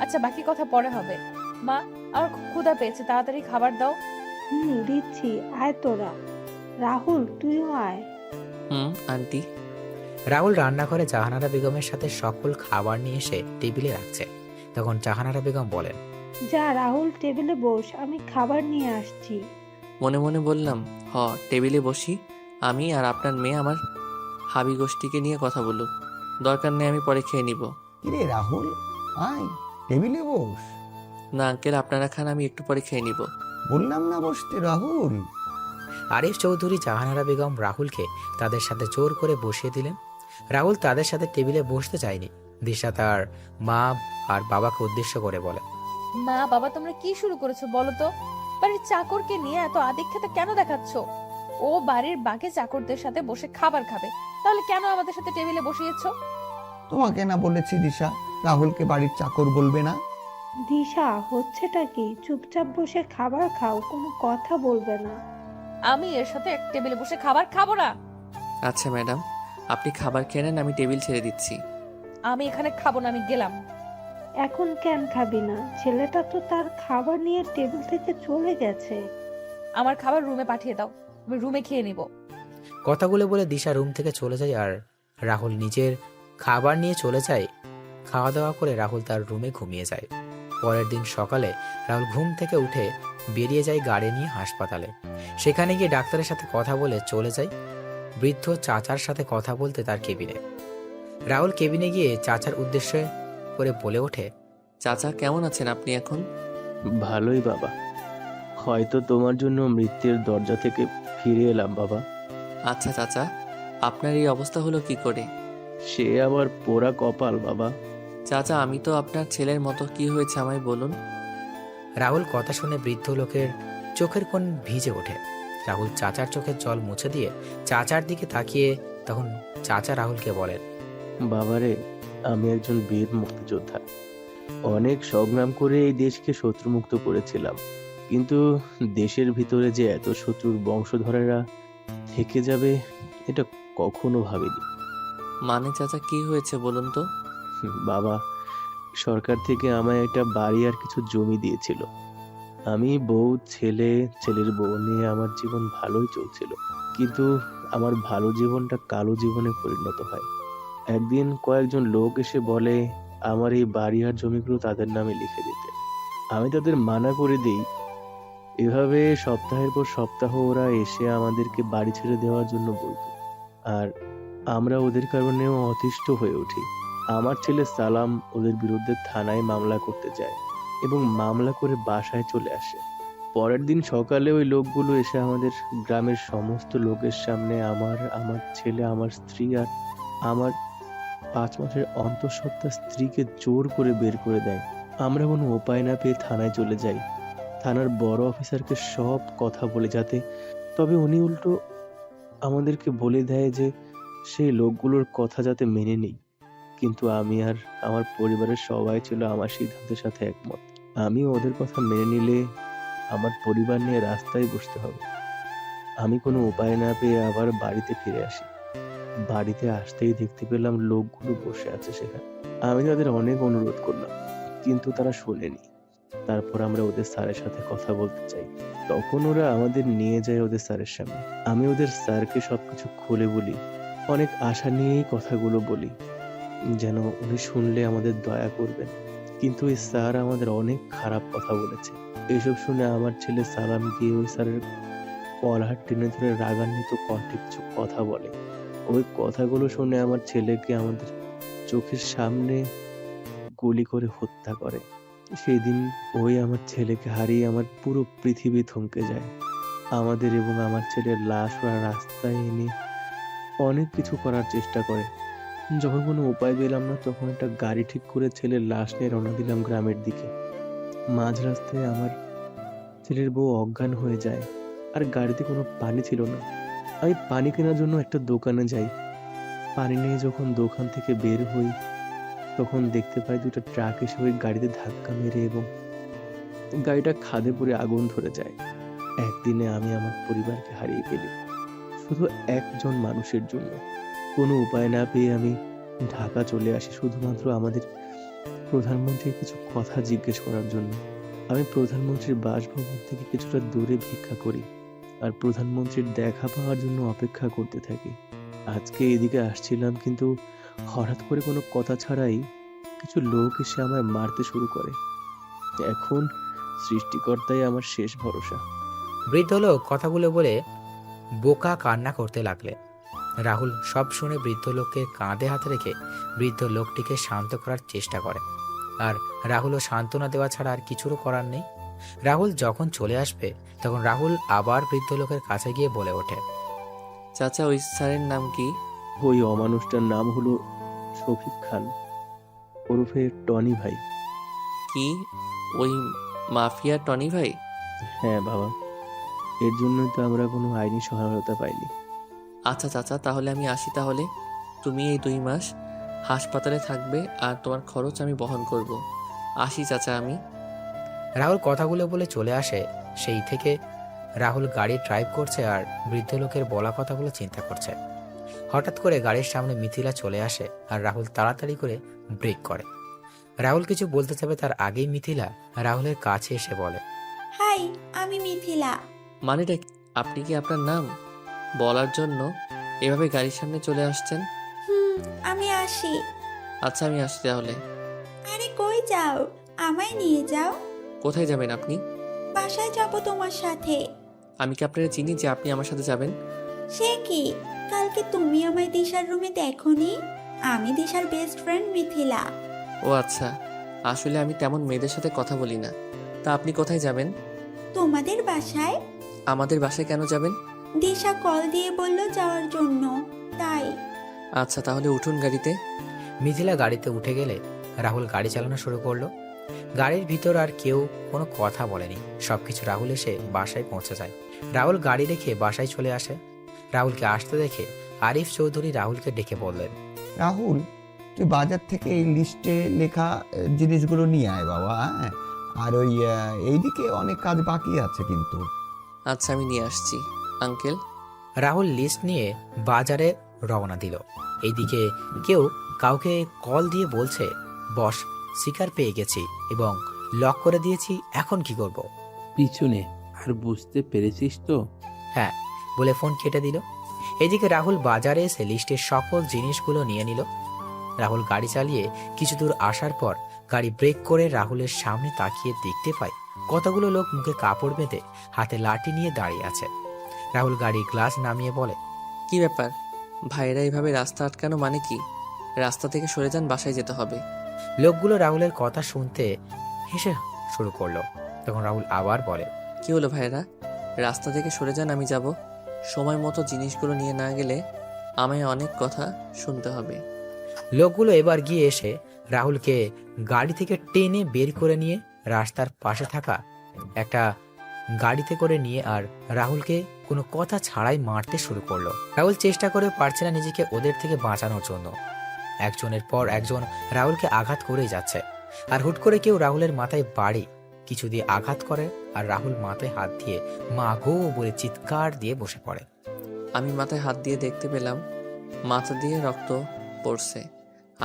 আচ্ছা, বাকি কথা পরে হবে। মা, আমার খুব ক্ষুধা পেয়েছে, তাড়াতাড়ি খাবার দাও। দিচ্ছি, আয় তোরা। রাহুল, তুইও আয়। আন্টি। রাহুল রান্নাঘরে জাহানারা বেগমের সাথে সকল খাবার নিয়ে এসে টেবিলে রাখছে। তখন জাহানারা বেগম বলেন, যা রাহুল, টেবিলে বস, আমি খাবার নিয়ে আসছি। মনে মনে বললাম, টেবিলে বসি, আমি আর আপনার মেয়ে আমার হাবি গোষ্ঠীকে নিয়ে কথা বলুক, দরকার নেই, আমি পরে খেয়ে নিব। কিরে রাহুল, আয় টেবিলে বস। না আঙ্কেল, আপনারা খান, আমি একটু পরে খেয়ে নিব। বললাম না বসতে রাহুল। আরিফ চৌধুরী জাহানারা বেগম রাহুলকে তাদের সাথে জোর করে বসিয়ে দিলেন। রাহুল তাদের সাথে টেবিলে বসতে চায়নি। দিশা তার মা আর বাবাকে উদ্দেশ্য করে বলে, মা বাবা, তোমরা কি শুরু করেছো বলো তো? বাড়ির চাকরকে নিয়ে এত আদিক্ষেতা কেন দেখাচ্ছ? ও বাড়ির বাকি চাকরদের সাথে বসে খাবার খাবে, তাহলে কেন আমাদের সাথে টেবিলে বসিয়েছো? তোমাকে না বলেছি দিশা, রাহুলকে বাড়ির চাকর বলবে না। দিশা, হচ্ছেটা কি? চুপচাপ বসে খাবার খাও, কোনো কথা বলবে না। আমি এর সাথে এক টেবিলে বসে খাবার খাবো না। আচ্ছা ম্যাডাম, আপনি খাবার খেয়ে নেন, আমি টেবিল ছেড়ে দিচ্ছি। আমি এখানে খাবো না, আমি গেলাম। এখন কেন খাবি না? ছেলেটা তো তার খাবার নিয়ে টেবিল থেকে চলে গেছে। আমার খাবার রুমে পাঠিয়ে দাও, আমি রুমে খেয়ে নিব। কথাগুলো বলে দিশা রুম থেকে চলে যায় আর রাহুল নিজের খাবার নিয়ে চলে যায়। খাওয়া দাওয়া করে রাহুল তার রুমে ঘুমিয়ে যায়। পরের দিন সকালে রাহুল ঘুম থেকে উঠে বেরিয়ে যায় গাড়ি নিয়ে হাসপাতালে। সেখানে গিয়ে ডাক্তারের সাথে কথা বলে চলে যায় বৃদ্ধ চাচার সাথে কথা বলতে তার কেবিনে। রাহুল কেবিনে গিয়ে চাচার উদ্দেশ্যে করে বলে ওঠে, চাচা কেমন আছেন আপনি এখন? ভালোই বাবা, হয়তো তোমার জন্য মৃত্যুর দরজা থেকে ফিরে এলাম বাবা। আচ্ছা চাচা, আপনার এই অবস্থা হলো কি করে? সে আবার পোড়া কপাল বাবা। চাচা, আমি তো আপনার ছেলের মতো, কি হয়েছে আমায় বলুন। রাহুল কথা শুনে বৃদ্ধ লোকের চোখের কোণ ভিজে ওঠে। রাহুল চাচার চোখের জল মুছে দিয়ে চাচার দিকে তাকিয়ে তখন চাচা রাহুলকে বলেন, বাবারে, আমি একজন বীর মুক্তিযোদ্ধা। অনেক সংগ্রাম করে এই দেশকে শত্রুমুক্ত করেছিলাম, কিন্তু দেশের ভিতরে যে এত শত্রুর বংশধরেরা থেকে যাবে এটা কখনো ভাবিনি। মানে চাচা, কি হয়েছে বলুন তো। বাবা, সরকার থেকে আমায় একটা বাড়ি আর কিছু জমি দিয়েছিল। আমি বউ, ছেলের বউ নিয়ে আমার জীবন ভালোই চলছিল, কিন্তু আমার ভালো জীবনটা কালো জীবনে পরিণত হয়। একদিন কয়েকজন লোক এসে বলে আমার এই বাড়ি আর জমিগুলো তাদের নামে লিখে দিতে। আমি তাদের মানা করে দিই। এভাবে সপ্তাহের পর সপ্তাহ ওরা এসে আমাদেরকে বাড়ি ছেড়ে দেওয়ার জন্য বলতো, আর আমরা ওদের কারণেও অতিষ্ঠ হয়ে উঠি। আমার ছেলে সালাম ওদের বিরুদ্ধে থানায় মামলা করতে যায় এবং মামলা করে বাসায় চলে আসে। পরের দিন সকালে ওই লোকগুলো এসে আমাদের গ্রামের সমস্ত লোকের সামনে আমার ছেলে, আমার স্ত্রী আর আমার 5 মাসের অন্তঃসত্ত্বা স্ত্রীকে জোর করে বের করে দেয়। আমরা কোনো উপায় না পেয়ে থানায় চলে যাই। থানার বড় অফিসারকে সব কথা বলে যাতে, তবে উনি উল্টো আমাদেরকে বলে দেয় যে সেই লোকগুলোর কথা যাতে মেনে নিই। কিন্তু আমি আর আমার পরিবারের সবাই ছিল আমার সিদ্ধান্তের সাথে একমত। আমি ওদের কথা মেনে নিলে আমার পরিবার নিয়ে রাস্তায় বসতে হবে। আমি কোনো উপায় না পেয়ে আবার বাড়িতে ফিরে আসি। বাড়িতে আসতেই দেখতে পেলাম লোকগুলো বসে আছে সেখানে। আমি তাদের অনেক অনুরোধ করলাম, কিন্তু তারা শোনেনি। তারপর আমরা ওদের স্যারের সাথে কথা বলতে চাই, তখন ওরা আমাদের নিয়ে যায় ওদের স্যারের সামনে। আমি ওদের স্যারকে সবকিছু খুলে বলি, অনেক আশা নিয়েই কথাগুলো বলি, যেন উনি শুনলে আমাদের দয়া করবেন। কিন্তু ওই স্যার আমাদের অনেক খারাপ কথা বলেছে। এসব শুনে আমার ছেলে সালাম গিয়ে ওই স্যারের কলার টেনে ধরে রাগান্বিত কণ্ঠে কিছু কথা বলে। ওই কথাগুলো শুনে আমার ছেলেকে আমাদের চোখের সামনে গুলি করে হত্যা করে। সেদিন ওই আমার ছেলেকে হারিয়ে আমার পুরো পৃথিবী থমকে যায়। আমাদের এবং আমার ছেলের লাশ ওরা রাস্তায় এনে অনেক কিছু করার চেষ্টা করে। যখন কোনো উপায় পেলাম না, তখন একটা গাড়ি ঠিক করে ছেলের লাশ নিয়ে রওনা দিলাম গ্রামের দিকে। মাঝ রাস্তায় আমার ছেলের বউ অজ্ঞান হয়ে যায়, আর গাড়িতে কোনো পানি ছিল না। আমি পানি কেনার জন্য একটা দোকানে যাই। পানি নিয়ে যখন দোকান থেকে বের হই, তখন দেখতে পাই দুটো ট্রাক এসে ওই গাড়িতে ধাক্কা মেরে এবং গাড়িটা খাদে পড়ে আগুন ধরে যায়। একদিনে আমি আমার পরিবারকে হারিয়ে ফেলি, শুধু একজন মানুষের জন্য। কোনো উপায় না পেয়ে আমি ঢাকা চলে আসি শুধুমাত্র আমাদের প্রধানমন্ত্রীর কিছু কথা জিজ্ঞেস করার জন্য। আমি প্রধানমন্ত্রীর বাসভবন থেকে কিছুটা দূরে ভিক্ষা করি আর প্রধানমন্ত্রীর দেখা পাওয়ার জন্য অপেক্ষা করতে থাকি। আজকে এদিকে আসছিলাম, কিন্তু হঠাৎ করে কোনো কথা ছাড়াই কিছু লোক এসে আমায় মারতে শুরু করে। এখন সৃষ্টিকর্তাই আমার শেষ ভরসা। বৃদ্ধ লোক কথাগুলো বলে বোকা কান্না করতে লাগলে। রাহুল সব শুনে বৃদ্ধ লোককে কাঁধে হাত রেখে বৃদ্ধ লোকটিকে শান্ত করার চেষ্টা করে। আর রাহুলও সান্ত্বনা দেওয়া ছাড়া আর কিছুরও করার নেই। রাহুল যখন চলে আসবে তখন রাহুল আবার বৃদ্ধ লোকের কাছে গিয়ে বলে ওঠে, চাচা, ওই স্যারের নাম কি? ওই অমানুষটার নাম হলো শফিক খান, ওরফে টনি ভাই। কি, ওই মাফিয়া টনি ভাই? হ্যাঁ বাবা, এর জন্যই তো আমরা কোনো আইনি সহায়তা পাইনি। আচ্ছা চাচা, তাহলে আমি আসি। তাহলে তুমি এই 2 মাস হাসপাতালে থাকবে আর তোমার খরচ আমি বহন করব। আসি চাচা আমি। রাহুল কথাগুলো বলে চলে আসে। সেই থেকে রাহুল গাড়ি ড্রাইভ করছে আর বৃদ্ধ লোকের বলা কথাগুলো চিন্তা করছে। হঠাৎ করে গাড়ির সামনে মিথিলা চলে আসে আর রাহুল তাড়াতাড়ি করে ব্রেক করে। রাহুল কিছু বলতে যাবে তার আগেই মিথিলা রাহুলের কাছে এসে বলে, হাই, আমি মিথিলা। মানেটা কি? আপনি কি আপনার নাম বলার জন্য এভাবে গাড়ির সামনে চলে আসছেন? আমি আসি। আচ্ছা, আমি আসছি তাহলে। আরে কই যাও? আমায় নিয়ে যাও। কোথায় যাবেন আপনি? বাসায় যাব তোমার সাথে। আমি কি আপনারা চিনি যে আপনি আমার সাথে যাবেন? সে কি, কালকে তুমি আমায় দিশার রুমে দেখোনি? আমি দিশার বেস্ট ফ্রেন্ড মিথিলা। ও আচ্ছা, আসলে আমি তেমন মেয়েদের সাথে কথা বলি না। তা আপনি কোথায় যাবেন? তোমাদের বাসায়। আমাদের বাসায় কেন যাবেন? দিশা কল দিয়ে বলল যাওয়ার জন্য, তাই। আচ্ছা, তাহলে উঠুন গাড়িতে। মিথিলা গাড়িতে উঠে গেলে রাহুল গাড়ি চালানো শুরু করলো। গাড়ির ভিতর আর কেউ কোনো কথা বলেনি। সবকিছু রাহুল এসে বাসায় পৌঁছে যায়। রাহুল গাড়ি রেখে বাসায় চলে আসে। রাহুলকে আসতে দেখে আরিফ চৌধুরী রাহুলকে ডেকে বললেন, রাহুল, তুই বাজার থেকে এই লিস্টে লেখা জিনিসগুলো নিয়ে আয় বাবা, হ্যাঁ? আর ওই এইদিকে অনেক কাজ বাকি আছে কিন্তু। আচ্ছা, আমি নিয়ে আসছি আঙ্কেল। রাহুল লিস্ট নিয়ে বাজারে রওনা দিল। এইদিকে কেউ কাউকে কল দিয়ে বলছে, বস, শিকার পেয়ে গেছি এবং লক করে দিয়েছি, এখন কি করব? পিছনে আর বুঝতে পেরেছিস তো? হ্যাঁ বলে ফোন কেটে দিল। এদিকে রাহুল বাজারে এসে লিস্টের সকল জিনিসগুলো নিয়ে নিল। রাহুল গাড়ি চালিয়ে কিছু দূর আসার পর গাড়ি ব্রেক করে রাহুলের সামনে তাকিয়ে দেখতে পায় কতগুলো লোক মুখে কাপড় বেঁধে হাতে লাঠি নিয়ে দাঁড়িয়ে আছে। রাহুল গাড়ির গ্লাস নামিয়ে বলে, কি ব্যাপার ভাইরা, এভাবে রাস্তা আটকানো মানে কি? রাস্তা থেকে সরে যান, বাসায় যেতে হবে। লোকগুলো রাহুলের কথা শুনতে হেসে শুরু করলো। তখন রাহুল আবার বলে, কি হলো ভাইরা, রাস্তা থেকে সরে যান, আমি যাব। সময় মতো জিনিসগুলো নিয়ে না গেলে আমায় অনেক কথা শুনতে হবে। লোকগুলো এবার গিয়ে এসে রাহুলকে গাড়ি থেকে টেনে বের করে নিয়ে রাস্তার পাশে থাকা একটা গাড়িতে করে নিয়ে আর রাহুলকে কোনো কথা ছাড়াই মারতে শুরু করলো। রাহুল চেষ্টা করে পারছে না নিজেকে ওদের থেকে বাঁচানোর জন্য। একজনের পর একজন রাহুলকে আঘাত করেই যাচ্ছে। আর হুট করে কেউ রাহুলের মাথায় বাড়ি কিছু দিয়ে আঘাত করে আর রাহুল মাথায় হাত দিয়ে মা গো বলে চিৎকার দিয়ে বসে পড়ে। আমি মাথায় হাত দিয়ে দেখতে পেলাম মাথা দিয়ে রক্ত পড়ছে।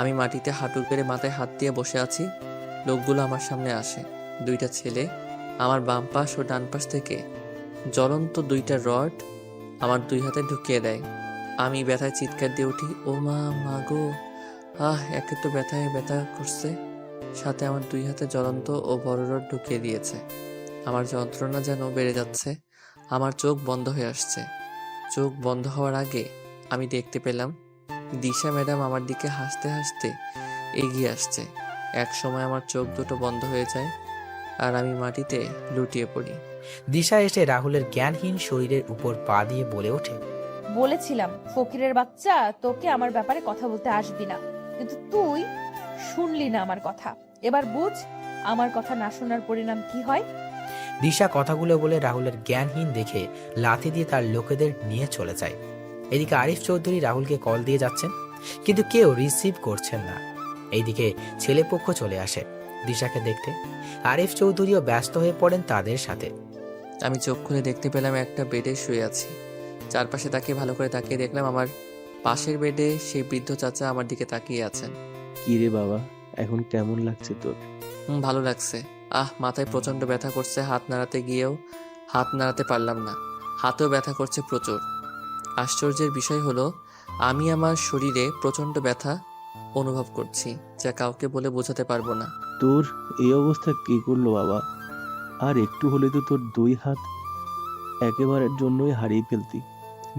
আমি মাটিতে হাঁটু গেড়ে মাথায় হাত দিয়ে বসে আছি। লোকগুলো আমার সামনে আসে। 2টা ছেলে আমার বাম পাশ ও ডান পাশ থেকে জ্বলন্ত 2টা রড আমার 2 হাতে ঢুকিয়ে দেয়। আমি ব্যথায় চিৎকার দিয়ে উঠি, ও মা, মা গো, একে তো ব্যথা করছে, সাথে আমার 2 হাতে জ্বলন্ত ও বড় রড ঢুকিয়ে দিয়েছে। আমার যন্ত্রণা যেন বেড়ে যাচ্ছে। আমার চোখ বন্ধ হয়ে আসছে। চোখ বন্ধ হওয়ার আগে আমি দেখতে পেলাম দিশা ম্যাডাম আমার দিকে হাসতে হাসতে এগিয়ে আসছে। এক সময় আমার চোখ দুটো বন্ধ হয়ে যায় আর আমি মাটিতে লুটিয়ে পড়ি। দিশা এসে রাহুলের জ্ঞানহীন শরীরের উপর পা দিয়ে বলে ওঠে, বলেছিলাম ফকিরের বাচ্চা, তোকে আমার ব্যাপারে কথা বলতে আসবি না, কিন্তু তুই শুনলি না আমার কথা। এবার বুঝ আমার কথা না শোনার পরিণাম কি হয়। দিশা কথাগুলো বলে রাহুলের জ্ঞানহীন দেখে লাথি দিয়ে তার লোকেদের নিয়ে চলে যায়। এদিকে আরিফ চৌধুরী রাহুলকে কল দিয়ে যাচ্ছেন, কিন্তু কেউ রিসিভ করছেন না। এইদিকে ছেলেপক্ষ চলে আসে দিশাকে দেখতে। আরিফ চৌধুরীও ব্যস্ত হয়ে পড়েন তাদের সাথে। আমি চোখ খুলে দেখতে পেলাম একটা বেডে শুয়ে আছি। চারপাশে তাকিয়ে ভালো করে তাকিয়ে দেখলাম আমার পাশের বেডে সেই বৃদ্ধ চাচা আমার দিকে তাকিয়ে আছেন। কি রে বাবা, এখন কেমন লাগছে তোর? ভালো লাগছে। মাথায় প্রচণ্ড ব্যথা করছে, হাত নাড়াতে গিয়েও হাত নাড়াতে পারলাম না, হাতেও ব্যথা করছে প্রচুর। আশ্চর্যের বিষয় হলো আমি আমার শরীরে প্রচণ্ড ব্যথা অনুভব করছি, যা কাউকে বলে বোঝাতে পারবো না। তোর এই অবস্থা কি করলো বাবা? আর একটু হলে তো তোর 2 হাত একেবারের জন্যই হারিয়ে ফেলতি,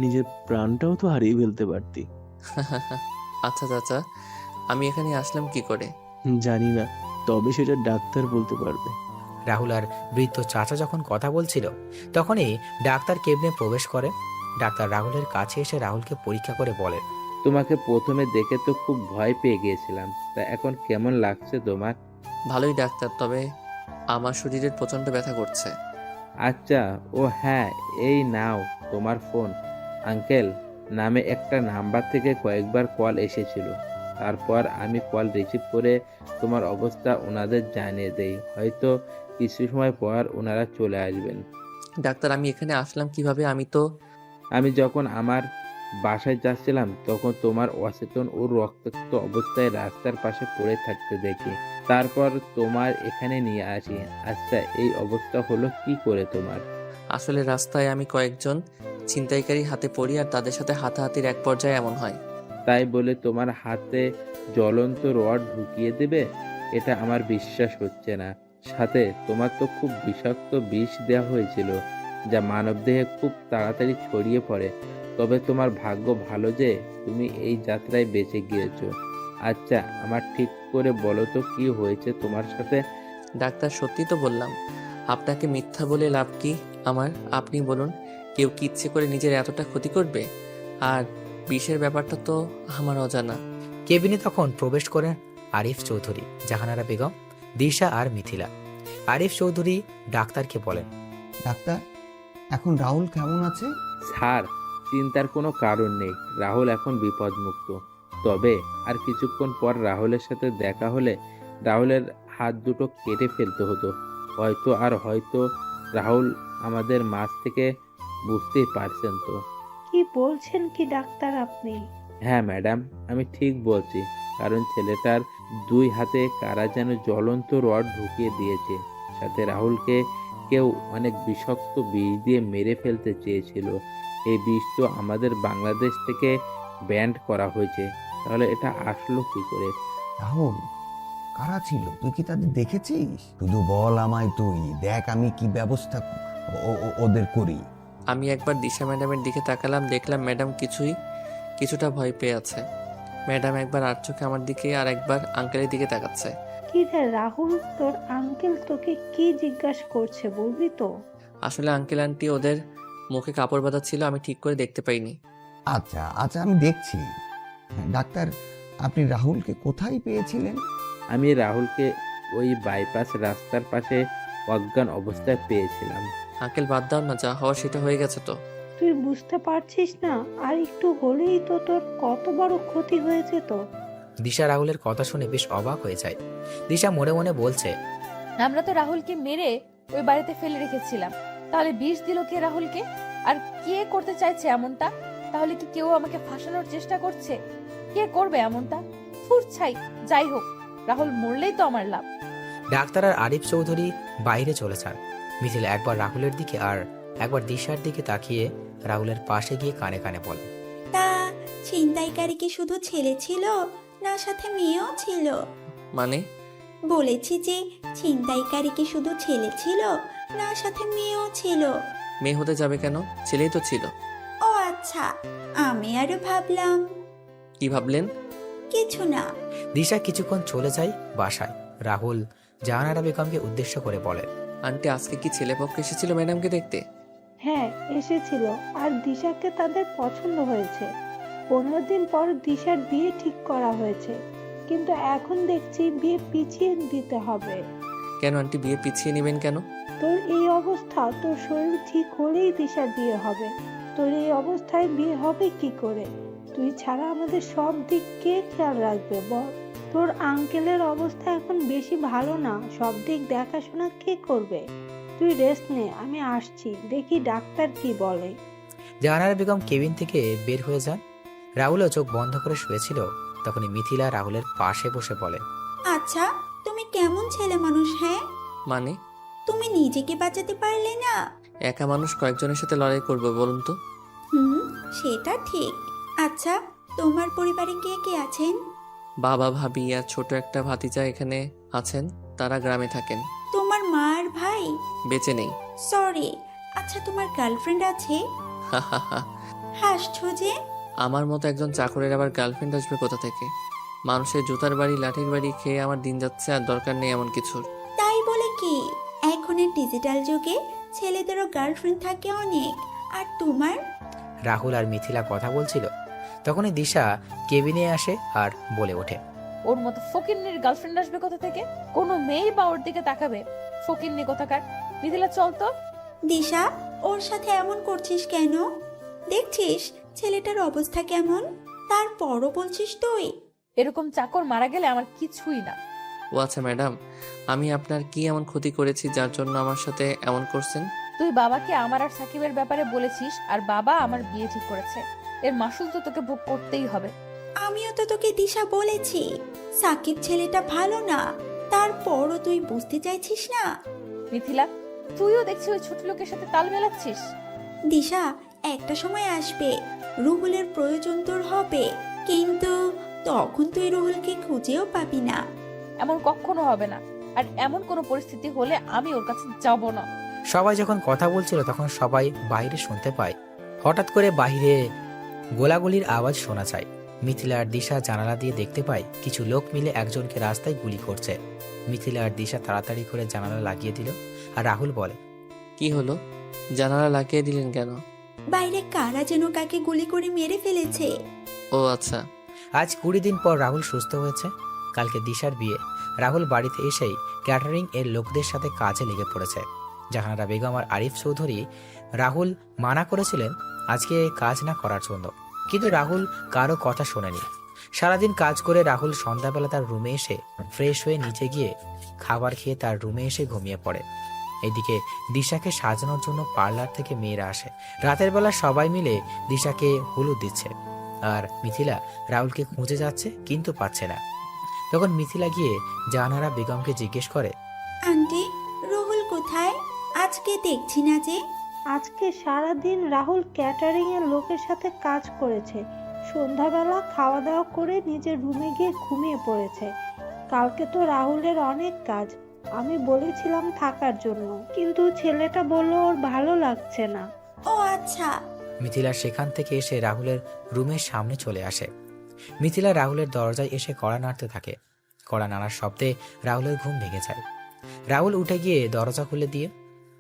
নিজের প্রাণটাও তো হারিয়ে ফেলতে পারতি। আচ্ছা চাচা, আমি এখানে আসলাম কি করে? জানি না, তবে সেটা ডাক্তার বলতে পারবে। রাহুল আর বৃদ্ধ চাচা যখন কথা বলছিল তখনই ডাক্তার কেবিনে প্রবেশ করে। ডাক্তার রাহুলের কাছে এসে রাহুলকে পরীক্ষা করে বলেন, তোমাকে প্রথমে দেখে তো খুব ভয় পেয়ে গিয়েছিলাম, তা এখন কেমন লাগছে তোমার? ভালোই ডাক্তার, তবে আমার শরীরের প্রচণ্ড ব্যথা করছে। আচ্ছা, ও হ্যাঁ, এই নাও তোমার ফোন। আঙ্কেল নামে একটা নাম্বার থেকে কয়েকবার কল এসেছিল, তারপর আমি কল রিসিভ করে তোমার অবস্থা ওনাদের জানিয়ে দেই। হয়তো কিছু সময় পর ওনারা চলে আসবেন। ডাক্তার, আমি এখানে আসলাম কিভাবে? আমি যখন আমার বাসায় যাচ্ছিলাম তখন তোমার অচেতন ও রক্তাক্ত অবস্থায় রাস্তার পাশে পড়ে থাকতে দেখি, তারপর তোমার এখানে নিয়ে আসি। আচ্ছা, এই অবস্থা হলো কি করে তোমার? আসলে রাস্তায় আমি কয়েকজন ছিনতাইকারী হাতে পড়ি আর তাদের সাথে হাতাহাতির এক পর্যায়ে এমন হয়। তাই বলে তোমার হাতে জ্বলন্ত রড ঢুকিয়ে দেবে? এটা আমার বিশ্বাস হচ্ছে না। সাথে তোমার তো খুব বিষাক্ত বিষ দেওয়া হয়েছিল, যা মানবদেহে খুব তাড়াতাড়ি ছড়িয়ে পড়ে। তবে তোমার ভাগ্য ভালো যে তুমি এই যাত্রায় বেঁচে গিয়েছো। আচ্ছা, আমার ঠিক করে বলো তো কি হয়েছে তোমার সাথে? ডাক্তার, সত্যি তো বললাম, আপনাকে মিথ্যা বলে লাভ কি আমার? আপনি বলুন, কেউ কি ইচ্ছে করে নিজের এতটা ক্ষতি করবে? আর বিষের ব্যাপারটা তো আমার অজানা। কেবিনে তখন প্রবেশ করেন আরিফ চৌধুরী, জাহানারা বেগম, দিশা আর মিথিলা। আরিফ চৌধুরী ডাক্তারকে বলেন, ডাক্তার, এখন রাহুল কেমন আছে? স্যার, চিন্তার কোনো কারণ নেই। রাহুল এখন বিপদমুক্ত। তবে আর কিছুক্ষণ পর রাহুলের সাথে দেখা হলে রাহুলের হাত দুটো কেটে ফেলতে হতো। হয়তো রাহুল আমাদের মাঝ থেকে, বুঝতেই পারছেন তো। কি বলছেন কি ডাক্তার আপনি? হ্যাঁ ম্যাডাম, আমি ঠিক বলছি, কারণ ছেলেটার 2 হাতে কারা যেন জ্বলন্ত রড ঢুকিয়ে দিয়েছে। সাথে রাহুলকে কেউ অনেক বিষাক্ত বিষ দিয়ে মেরে ফেলতে চেয়েছিল। এই বিষ তো আমাদের বাংলাদেশ থেকে ব্যান্ড করা হয়েছে। তাহলে এটা আসলো কি করে? রাহুল, কারা ছিল? তুই কি তাদের দেখেছিস? শুধু বল আমায়, তুই দেখ আমি কি ব্যবস্থা ওদের করি। আমি একবার দিশা ম্যাডামের দিকে তাকালাম, দেখলাম ম্যাডাম কিছুটা ভয় পেয়ে আছে। ম্যাডাম একবার আর চোখে আমার দিকে আর একবার আঙ্কেলের দিকে তাকাচ্ছে। কি রে রাহুল, তোর আঙ্কেল তোকে কি জিজ্ঞাসা করছে বলবি তো? আসলে আঙ্কেল আন্টি ওদের মুখে কাপড় বাঁধা ছিল, আমি ঠিক করে দেখতে পাইনি। আচ্ছা আচ্ছা, আমি দেখছি। ডাক্তার, আপনি রাহুলকে কোথায় পেয়েছিলেন? আমি রাহুলকে ওই বাইপাস রাস্তার পাশে অজ্ঞান অবস্থায় পেয়েছিলাম। আঙ্কেল বাদ দাও না, যা হওয়ার সেটা হয়ে গেছে তো। তুই বুঝতে পারছিস না? আর একটু হলেই তো তোর কত বড় ক্ষতি হয়েছে তো। দিশা রাহুলের কথা শুনে বেশ অবাক হয়ে যায়। দিশা মনে মনে বলছে, আমরা তো রাহুলকে মেরে ওই বাড়িতে ফেলে রেখেছিলাম, তাহলে বিষ দিল কে রাহুলকে? আর কে করতে চাইছে এমনটা? তাহলে কি কেউ আমাকে ফাঁসানোর চেষ্টা করছে? কে করবে এমনটা? ছাই, যাই হোক, রাহুল মরলেই তো আমার লাভ। ডাক্তার আর আরিফ চৌধুরী বাইরে চলে যান। মিথিলা একবার রাহুলের দিকে আর একবার দিশার দিকে তাকিয়ে রাহুলের পাশে গিয়ে কানে কানে বলে, তা ছিনতাইকারী কি শুধু ছেলে ছিল, না সাথে মেয়েও ছিল? মানে? বলেছি যে ছিনতাইকারী কি শুধু ছেলে ছিল, না সাথে মেয়েও ছিল? মেয়ে হতে যাবে কেন? ছেলেই তো ছিল। ও আচ্ছা, আমি আরো ভাবলাম। কি ভাবলেন? কিছু না। দিশা কিছুক্ষণ চলে যায় বাসায়। রাহুল জাহানারা বেগমকে উদ্দেশ্য করে বলে, আন্টি, আজকে কি ছেলেপক্ষ এসেছিল ম্যাডামকে দেখতে? হ্যাঁ, এসেছিল। আর দিশাকে তাদের পছন্দ হয়েছে। 15 দিন পর দিশার বিয়ে ঠিক করা হয়েছে, কিন্তু এখন দেখছি বিয়ে পিছিয়ে দিতে হবে। কেন আন্টি, বিয়ে পিছিয়ে নেবেন কেন? তোর এই অবস্থা, তোর শরীর ঠিক হলেই দিশার বিয়ে হবে। তোর এই অবস্থায় বিয়ে হবে কি করে? তুই ছাড়া আমাদের সব দিক কে খেয়াল রাখবে বল? তোর আঙ্কেলের অবস্থা এখন বেশি ভালো না, সব দিক দেখাশোনা কে করবে? তুই রেস্ট নে, আমি আসছি, দেখি ডাক্তার কি বলে। জাহানারা বেগম কেবিন থেকে বের হয়ে যান। রাহুলও চোখ বন্ধ করে শুয়েছিল। তখনই মিথিলা রাহুলের পাশে বসে বলে, আচ্ছা, তুমি কেমন ছেলে মানুষ? হ্যাঁ, মানে তুমি নিজেকে বাঁচাতে পারলে না? একা মানুষ কয়েকজনের সাথে লড়াই করবো বলুন তো? হুম, সেটা ঠিক। আচ্ছা, তোমার পরিবারে কে কে আছেন? বাবা, ভাবি আর ছোট একটা ভাতিজা এখানে আছেন। তারা গ্রামে থাকেন। তোমার মা আর ভাই? বেঁচে নেই। সরি। আচ্ছা, তোমার গার্লফ্রেন্ড আছে? হাহাহা। হাসছো যে? আমার মতো একজন চাকরের আবার গার্লফ্রেন্ড আসবে কোথা থেকে? মানুষের জুতার বাড়ি লাঠির বাড়ি খেয়ে আমার দিন যাচ্ছে, আর দরকার নেই এমন কিছুর। তাই বলে কি, এখনের ডিজিটাল যুগে ছেলেদেরও গার্লফ্রেন্ড থাকে অনেক। আর তোমার? রাহুল আর মিথিলা কথা বলছিল, তখনই দিশা কেবিনে আসে আর বলে ওঠে, ওর মতো ফকিন্নির গার্লফ্রেন্ড আসবে কোথা থেকে? কোনো মেয়ে বা ওর দিকে তাকাবে? ফকিন্নি কোথাকার। মিথিলা চল তো। দিশা, ওর সাথে এমন করছিস কেন? দেখছিস ছেলেটার অবস্থা কেমন? তারপরও বলছিস তুই? এরকম চাকর মারা গেলে আমার কিছুই না। ও আচ্ছা ম্যাডাম, আমি আপনার কি এমন ক্ষতি করেছি যার জন্য আমার সাথে এমন করছেন? তুই বাবাকে আমার আর সাকিবের ব্যাপারে বলেছিস, আর বাবা আমার বিয়ে ঠিক করেছে। এর মাসুল তো তোকে ভোগ করতেই হবে। আমিও তো তোকে দিশা বলেছি, সাকিব ছেলেটা ভালো না। তারপরও তুই বুঝতে চাইছিস না? মিথিলা, তুইও দেখছি ওই ছোট লোকের সাথে তাল মেলাচ্ছিস। দিশা, একটা সময় আসবে রুহুলের প্রয়োজন তোর হবে, কিন্তু তখন তুই রুহুলকে খুঁজেও পাবি না। এমন কখনো হবে না। আর এমন কোনো পরিস্থিতি হলে আমি ওর কাছে যাব না। সবাই যখন কথা বলছিল তখন সবাই বাইরে শুনতে পায়। হঠাৎ করে বাইরে গোলাগুলির আওয়াজ শোনা যায়। মিথিলা আর দিশা জানালা দিয়ে দেখতে পায় কিছু লোক মিলে একজনকে রাস্তায় গুলি করছে। মিথিলা আর দিশা তাড়াতাড়ি করে জানালা লাগিয়ে দিল। আর রাহুল বলে, কি হলো? জানালা লাগিয়ে দিলেন কেন? বাইরে কারা যেন কাকে গুলি করে মেরে ফেলেছে। ও আচ্ছা। আজ 20 দিন পর রাহুল সুস্থ হয়েছে। কালকে দিশার বিয়ে। রাহুল বাড়িতে এসেই ক্যাটারিং এর লোকদের সাথে কাজে লেগে পড়েছে। জাহানারা বেগম আর আরিফ চৌধুরী রাহুল মানা করেছিলেন আজকে কাজ না করার জন্য, কিন্তু রাহুল কারো কথা শোনেনি। সারাদিন কাজ করে রাহুল সন্ধ্যাবেলা তার রুমে এসে ফ্রেশ হয়ে নিচে গিয়ে খাবার খেয়ে তার রুমে এসে ঘুমিয়ে পড়ে। এদিকে দিশাকে সাজানোর জন্য পার্লার থেকে মেয়েরা আসে। রাতের বেলা সবাই মিলে দিশাকে হলুদ দিচ্ছে, আর মিথিলা রাহুলকে খুঁজে যাচ্ছে কিন্তু পাচ্ছে না। তখন মিথিলা গিয়ে জাহানারা বেগমকে জিজ্ঞেস করে, আন্টি, রুহুল কোথায়? আজকে দেখছি না যে। আজকে সারাদিন রাহুল ক্যাটারিং এর লোকের সাথে কাজ করেছে। সন্ধ্যাবেলা খাওয়া দাওয়া করে নিজের রুমে গিয়ে ঘুমিয়ে পড়েছে। কালকে তো রাহুলের অনেক কাজ, আমি বলেছিলাম থাকার জন্য, কিন্তু ছেলেটা বলল ওর ভালো লাগছে না। ও আচ্ছা। মিথিলা সেখান থেকে এসে রাহুলের রুমের সামনে চলে আসে। মিথিলা রাহুলের দরজায় এসে কড়া নাড়তে থাকে। কড়া নাড়ার শব্দে রাহুলের ঘুম ভেঙে যায়। রাহুল উঠে গিয়ে দরজা খুলে দিয়ে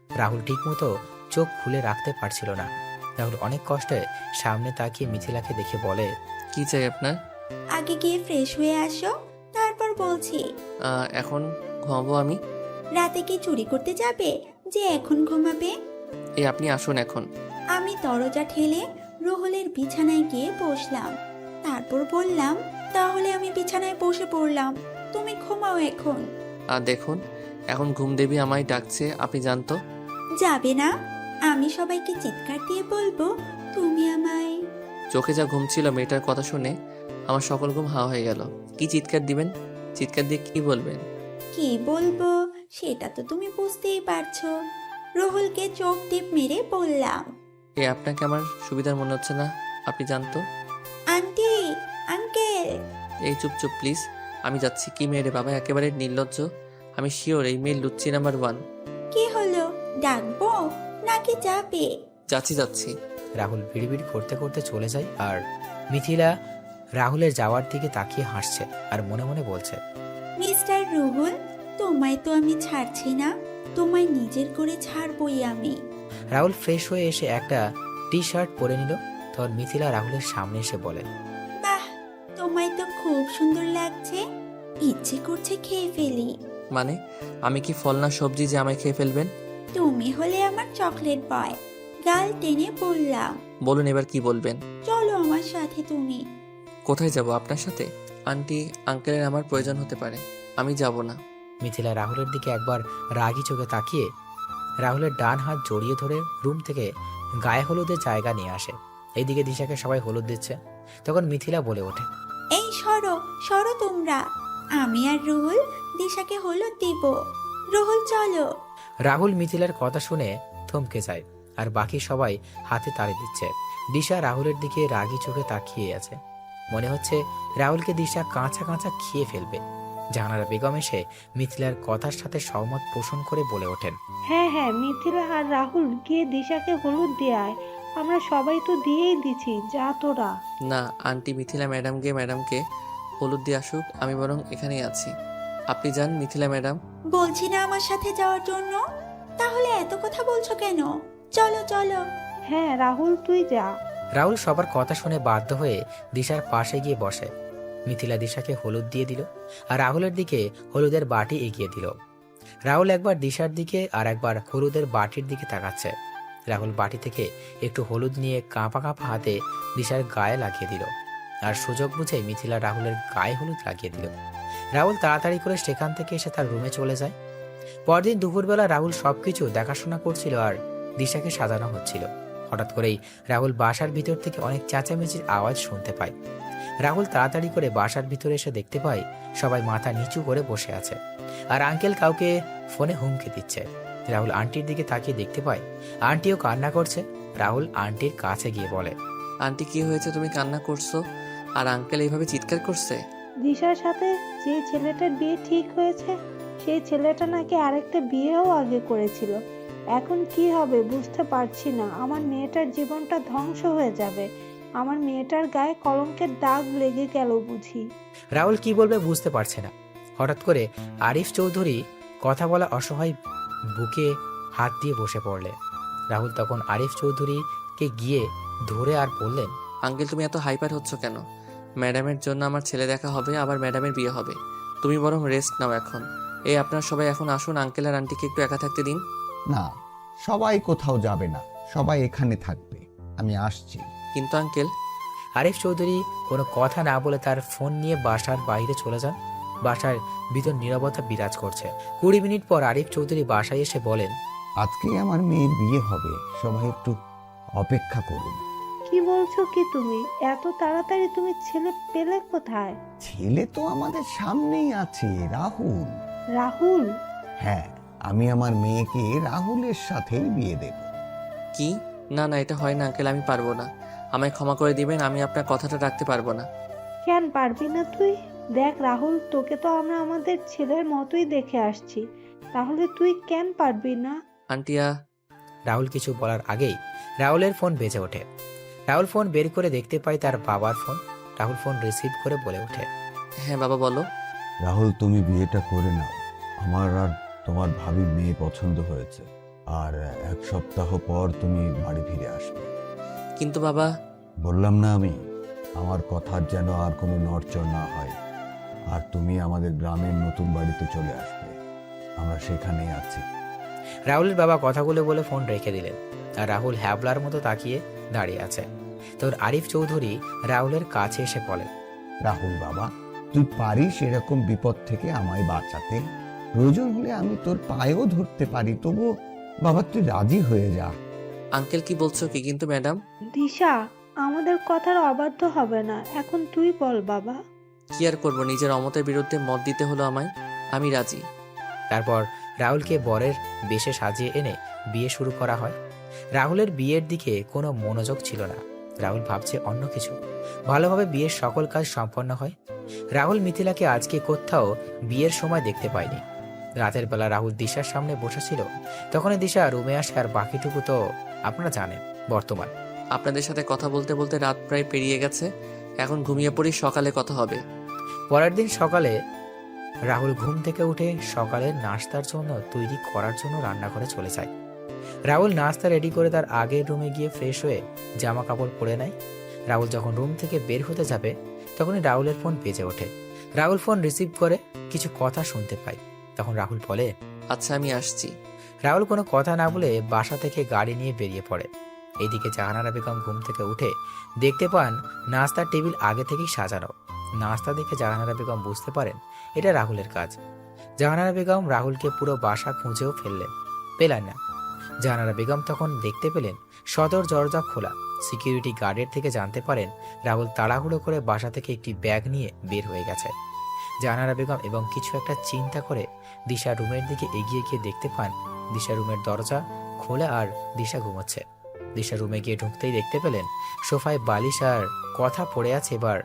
রাহুল ঠিকমতো চোখ খুলে রাখতে পারছিল না। রাহুল অনেক কষ্টে সামনে তাকিয়ে মিথিলাকে দেখে বলে, কি চাই আপনার? আগে গিয়ে ফ্রেশ হয়ে আসো, তারপর বলছি। এখন ঘুমাবো আমি। রাতে কি চুরি করতে যাবে যে এখন ঘুমাবে? এই আপনি আসুন এখন। আমি দরজা ঠেলে রুহুলের বিছানায় গিয়ে বসলাম। তারপর বললাম, তাহলে আমি বিছানায় বসে পড়লাম, তুমি ঘুমাও এখন। আর দেখুন, এখন ঘুম দেবী আমায় ডাকছে, আপনি জানতো? যাবে না? আমি সবাইকে চিৎকার দিয়ে বলবো তুমি আমায়। চোখে যা ঘুম ছিল মেয়েটার কথা শুনে আমার সকল ঘুম হাওয়া হয়ে গেল। কি চিৎকার দিবেন? চিৎকার দিয়ে কি বলবেন? কি বলবো সেটা তো তুমি বুঝতেই পারছো। রুহুলকে চোখ টিপ মেরে বললাম, আপনাকে আমার সুবিধার মনে হচ্ছে না, আপনি জানতো? Aunty, uncle. এই চুপ চুপ প্লিজ, আমি যাচ্ছি। কি মেয়ে রে বাবা, একেবারে নির্লজ্জ। আমি শিওর এই মেয়ে লুচ্ছি নাম্বার 1। কি হলো, ডাকবো নাকি যাবে? যাচ্ছি যাচ্ছি। রাহুল বিড়বিড় করতে করতে চলে যায়। আর মিথিলা রাহুলের যাওয়ার দিকে তাকিয়ে হাসছে আর মনে মনে বলছে, মিস্টার রুহুল, তোমায় তো আমি ছাড়ছি না, তোমায় নিজের করে ছাড়বই আমি। রাহুল ফ্রেশ হয়ে এসে একটা টি শার্ট পরে নিল। তখন মিথিলা রাহুলের সামনে এসে বলে, বাহ, তোমায় তো খুব সুন্দর লাগছে, ইচ্ছে করছে খেয়ে ফেলি। মানে আমি কি ফল না সবজি যে আমায় খেয়ে ফেলবেন? তুমি হলে আমার চকলেট বয়। গাল টেনে বললাম, বলুন এবার কি বলবেন? চলো আমার সাথে তুমি। কোথায় যাব আপনার সাথে? আন্টি আঙ্কেলের আমার প্রয়োজন হতে পারে, আমি যাব না। মিথিলা রাহুলের দিকে একবার রাগী চোখে তাকিয়ে রাহুলের ডান হাত জড়িয়ে ধরে রুম থেকে গায়ে হলুদের জায়গা নিয়ে আসে। এইদিকে দিশাকে সবাই হলুদ দিচ্ছে। তখন মিথিলা বলে ওঠে, এই সরো সরো তোমরা, আমি আর রুহুল দিশাকে হলুদ দিব। রুহুল চলো। রাহুল মিথিলার কথা শুনে থমকে যায়, আর বাকি সবাই হাতে তালি দিচ্ছে। দিশা রাহুলের দিকে রাগী চোখে তাকিয়ে আছে। মনে হচ্ছে রাহুলকে দিশা কাঁচা কাঁচা খেয়ে ফেলবে। জাহানারা বেগম এসে মিথিলার কথার সাথে সহমত পোষণ করে বলে ওঠেন, হ্যাঁ হ্যাঁ, মিথিলা আর রাহুল গিয়ে দিশাকে হলুদ দিয়ে আয়। আমরা সবাই তো দিয়েই দিছি, যা তোরা। না, আন্টি মিথিলা ম্যাডামকে হলুদ দিয়ে আসুক, আমি বরং এখানেই আছি। আপনি যান মিথিলা ম্যাডাম। বলছি না আমার সাথে যাওয়ার জন্য? তাহলে এত কথা বলছো কেন? চলো চলো। হ্যাঁ রাহুল, তুই যা। রাহুল সবার কথা শুনে বাধ্য হয়ে দিশার পাশে গিয়ে বসে। মিথিলা দিশাকে হলুদ দিয়ে দিল, আর রাহুলের দিকে হলুদের বাটি এগিয়ে দিল। রাহুল একবার দিশার দিকে আর একবার হলুদের বাটির দিকে তাকাচ্ছে। রাহুল বাটি থেকে একটু হলুদ নিয়ে কাঁপা কাঁপা হাতে দিশার গায়ে লাগিয়ে দিল, আর সুযোগ বুঝে মিথিলা রাহুলের গায়ে হলুদ লাগিয়ে দিল। রাহুল তাড়াতাড়ি করে সেখান থেকে এসে তার রুমে চলে যায়। পরদিন দুপুরবেলা রাহুল সবকিছু দেখাশোনা করছিল আর দিশাকে সাজানো হচ্ছিল। হঠাৎ করেই রাহুল বাসার ভিতর থেকে অনেক চেঁচামেচির আওয়াজ শুনতে পায়। রাহুল তাড়াতাড়ি করে বাসার ভিতরে এসে দেখতে পায় সবাই মাথা নিচু করে বসে আছে, আর আঙ্কেল কাউকে ফোনে হুমকি দিচ্ছে। রাহুল আন্টির দিকে তাকিয়ে দেখতে পায় আন্টিও কান্না করছে। রাহুল আন্টির কাছে গিয়ে বলে, আন্টি কি হয়েছে, তুমি কান্না করছো আর আঙ্কেল এইভাবে চিৎকার করছে? দিশার সাথে যে ছেলেটার বিয়ে ঠিক হয়েছে, সেই ছেলেটা নাকি আরেকটা বিয়েও আগে করেছিল। এখন কি হবে বুঝতে পারছি না। আমার মেয়েটার জীবনটা ধ্বংস হয়ে যাবে। আমার মেয়েটার গায়ে কলঙ্কের দাগ লেগে গেল বুঝি। রাহুল কি বলবে বুঝতে পারছে না। হঠাৎ করে আরিফ চৌধুরী কথা বলা অসহায় বুকে হাত দিয়ে বসে পড়লে। রাহুল তখন আরিফ চৌধুরীকে গিয়ে ধরে আর বললেন, আঙ্কেল তুমি এত হাইপার হচ্ছ কেন? ম্যাডামের জন্য আমার ছেলে দেখা হবে, আবার ম্যাডামের বিয়ে হবে। তুমি বরং রেস্ট নাও এখন। এই আপনারা সবাই এখন আসুন, আঙ্কেল আর আন্টিকে একটু একা থাকতে দিন। না, সবাই কোথাও যাবে না, সবাই এখানে থাকবে, আমি আসছি। কিন্তু আঙ্কেল। আরিফ চৌধুরী কোনো কথা না বলে তার ফোন নিয়ে বাসার বাইরে চলে যান। বাসার ভিতর নীরবতা বিরাজ করছে। 20 মিনিট পর আরিফ চৌধুরী বাসায় এসে বলেন, আজকেই আমার মেয়ের বিয়ে হবে, সবাই একটু অপেক্ষা করুন। কি বলছো কি তুমি? এত তাড়াতাড়ি তুমি ছেলে পেলে কোথায়? ছেলে তো আমাদের সামনেই আছে, রাহুল। রাহুল? হ্যাঁ, আমি আমার মেয়েকে রাহুলের সাথেই বিয়ে দেব। কি? না না, এটা হয় না আঙ্কেল, আমি পারবো না। আমায় ক্ষমা করে দিবেন, আমি আপনার কথাটা রাখতে পারবো না। কেন পারবি না তুই? দেখ রাহুল, তোকে তো আমরা আমাদের ছেলের মতোই দেখে আসছি, তাহলে তুই কেন পারবি না? আন্টিয়া। রাহুল কিছু বলার আগেই রাহুলের ফোন বেজে ওঠে। রাহুল ফোন বের করে দেখতে পায় তার বাবার ফোন। রাহুল ফোন রিসিভ করে বলে ওঠে, হ্যাঁ বাবা বলো। রাহুল, তুমি বিয়েটা করে নাও। আমার আর তোমার ভাবির মেয়ে পছন্দ হয়েছে, আর 1 সপ্তাহ পর তুমি বাড়ি ফিরে আসবে। কিন্তু বাবা। বললাম না আমি, আমার কথার যেন আর কোনো নড়চড় না হয়। আর তুমি আমাদের গ্রামের নতুন বাড়িতে চলে আসবে, আমরা সেখানেই আছি। রাহুলের বাবা কথাগুলো বলে ফোন রেখে দিলেন, আর রাহুল হ্যাবলার মতো তাকিয়ে দাঁড়িয়ে আছে। তোর আরিফ চৌধুরী রাহুলের কাছে এসে বলে, রাহুল বাবা, তুই পারিস এরকম বিপদ থেকে আমায় বাঁচাতে? প্রয়োজন হলে আমি তোর পায়েও ধরতে পারি, তবু বাবা তুই রাজি হয়ে যা। আঙ্কেল কি বলছো কি? কিন্তু ম্যাডাম। দিশা আমাদের কথার অবাধ্য হবে না, এখন তুই বল বাবা। কি আর করবো, নিজের অমতের বিরুদ্ধে মত দিতে হলো আমায়। আমি রাজি। তারপর রাহুলকে বরের বেশে সাজিয়ে এনে বিয়ে শুরু করা হয়। রাহুলের বিয়ের দিকে কোনো মনোযোগ ছিল না। রাহুল ভাবছে অন্য কিছু। ভালোভাবে বিয়ের সকল কাজ সম্পন্ন হয়। রাহুল মিথিলাকে আজকে কোথাও বিয়ের সময় দেখতে পায়নি। রাতের বেলা রাহুল দিশার সামনে বসেছিল, তখনই দিশা রুমে আসে, আর বাকিটুকু তো আপনারা জানেন। বর্তমান আপনাদের সাথে কথা বলতে বলতে রাত প্রায় পেরিয়ে গেছে, এখন ঘুমিয়ে পড়ি, সকালে কথা হবে। পরের দিন সকালে রাহুল ঘুম থেকে উঠে সকালের নাস্তার জন্য তৈরি করার জন্য রান্নাঘরে চলে যায়। রাহুল নাস্তা রেডি করে তার আগের রুমে গিয়ে ফ্রেশ হয়ে জামা কাপড় পরে নেয়। রাহুল যখন রুম থেকে বের হতে যাবে তখনই রাহুলের ফোন বেজে ওঠে। রাহুল ফোন রিসিভ করে কিছু কথা শুনতে পায়। তখন রাহুল বলে, আচ্ছা আমি আসছি। রাহুল কোনো কথা না বলে বাসা থেকে গাড়ি নিয়ে বেরিয়ে পড়ে। এইদিকে জাহানারা বেগম ঘুম থেকে উঠে দেখতে পান নাস্তার টেবিল আগে থেকেই সাজানো। নাস্তা দেখে জাহানারা বেগম বুঝতে পারেন এটা রাহুলের কাজ। জাহানারা বেগম রাহুলকে পুরো বাসা খুঁজেও পেলেন না। জাহানারা বেগম তখন দেখতে পেলেন সদর দরজা খোলা, সিকিউরিটি গার্ডের থেকে জানতে পারেন রাহুল তাড়াহুড়ো করে বাসা থেকে একটি ব্যাগ নিয়ে বের হয়ে গেছে। জাহানারা বেগম এবং কিছু একটা চিন্তা করে দিশা রুমের দিকে এগিয়ে গিয়ে দেখতে পান দিশা রুমের দরজা খোলা আর দিশা ঘুমোচ্ছে। দিশা রুমে গিয়ে ঢুকতেই দেখতে পেলেন সোফায় বালিশ আর কথা পড়ে আছে। এবার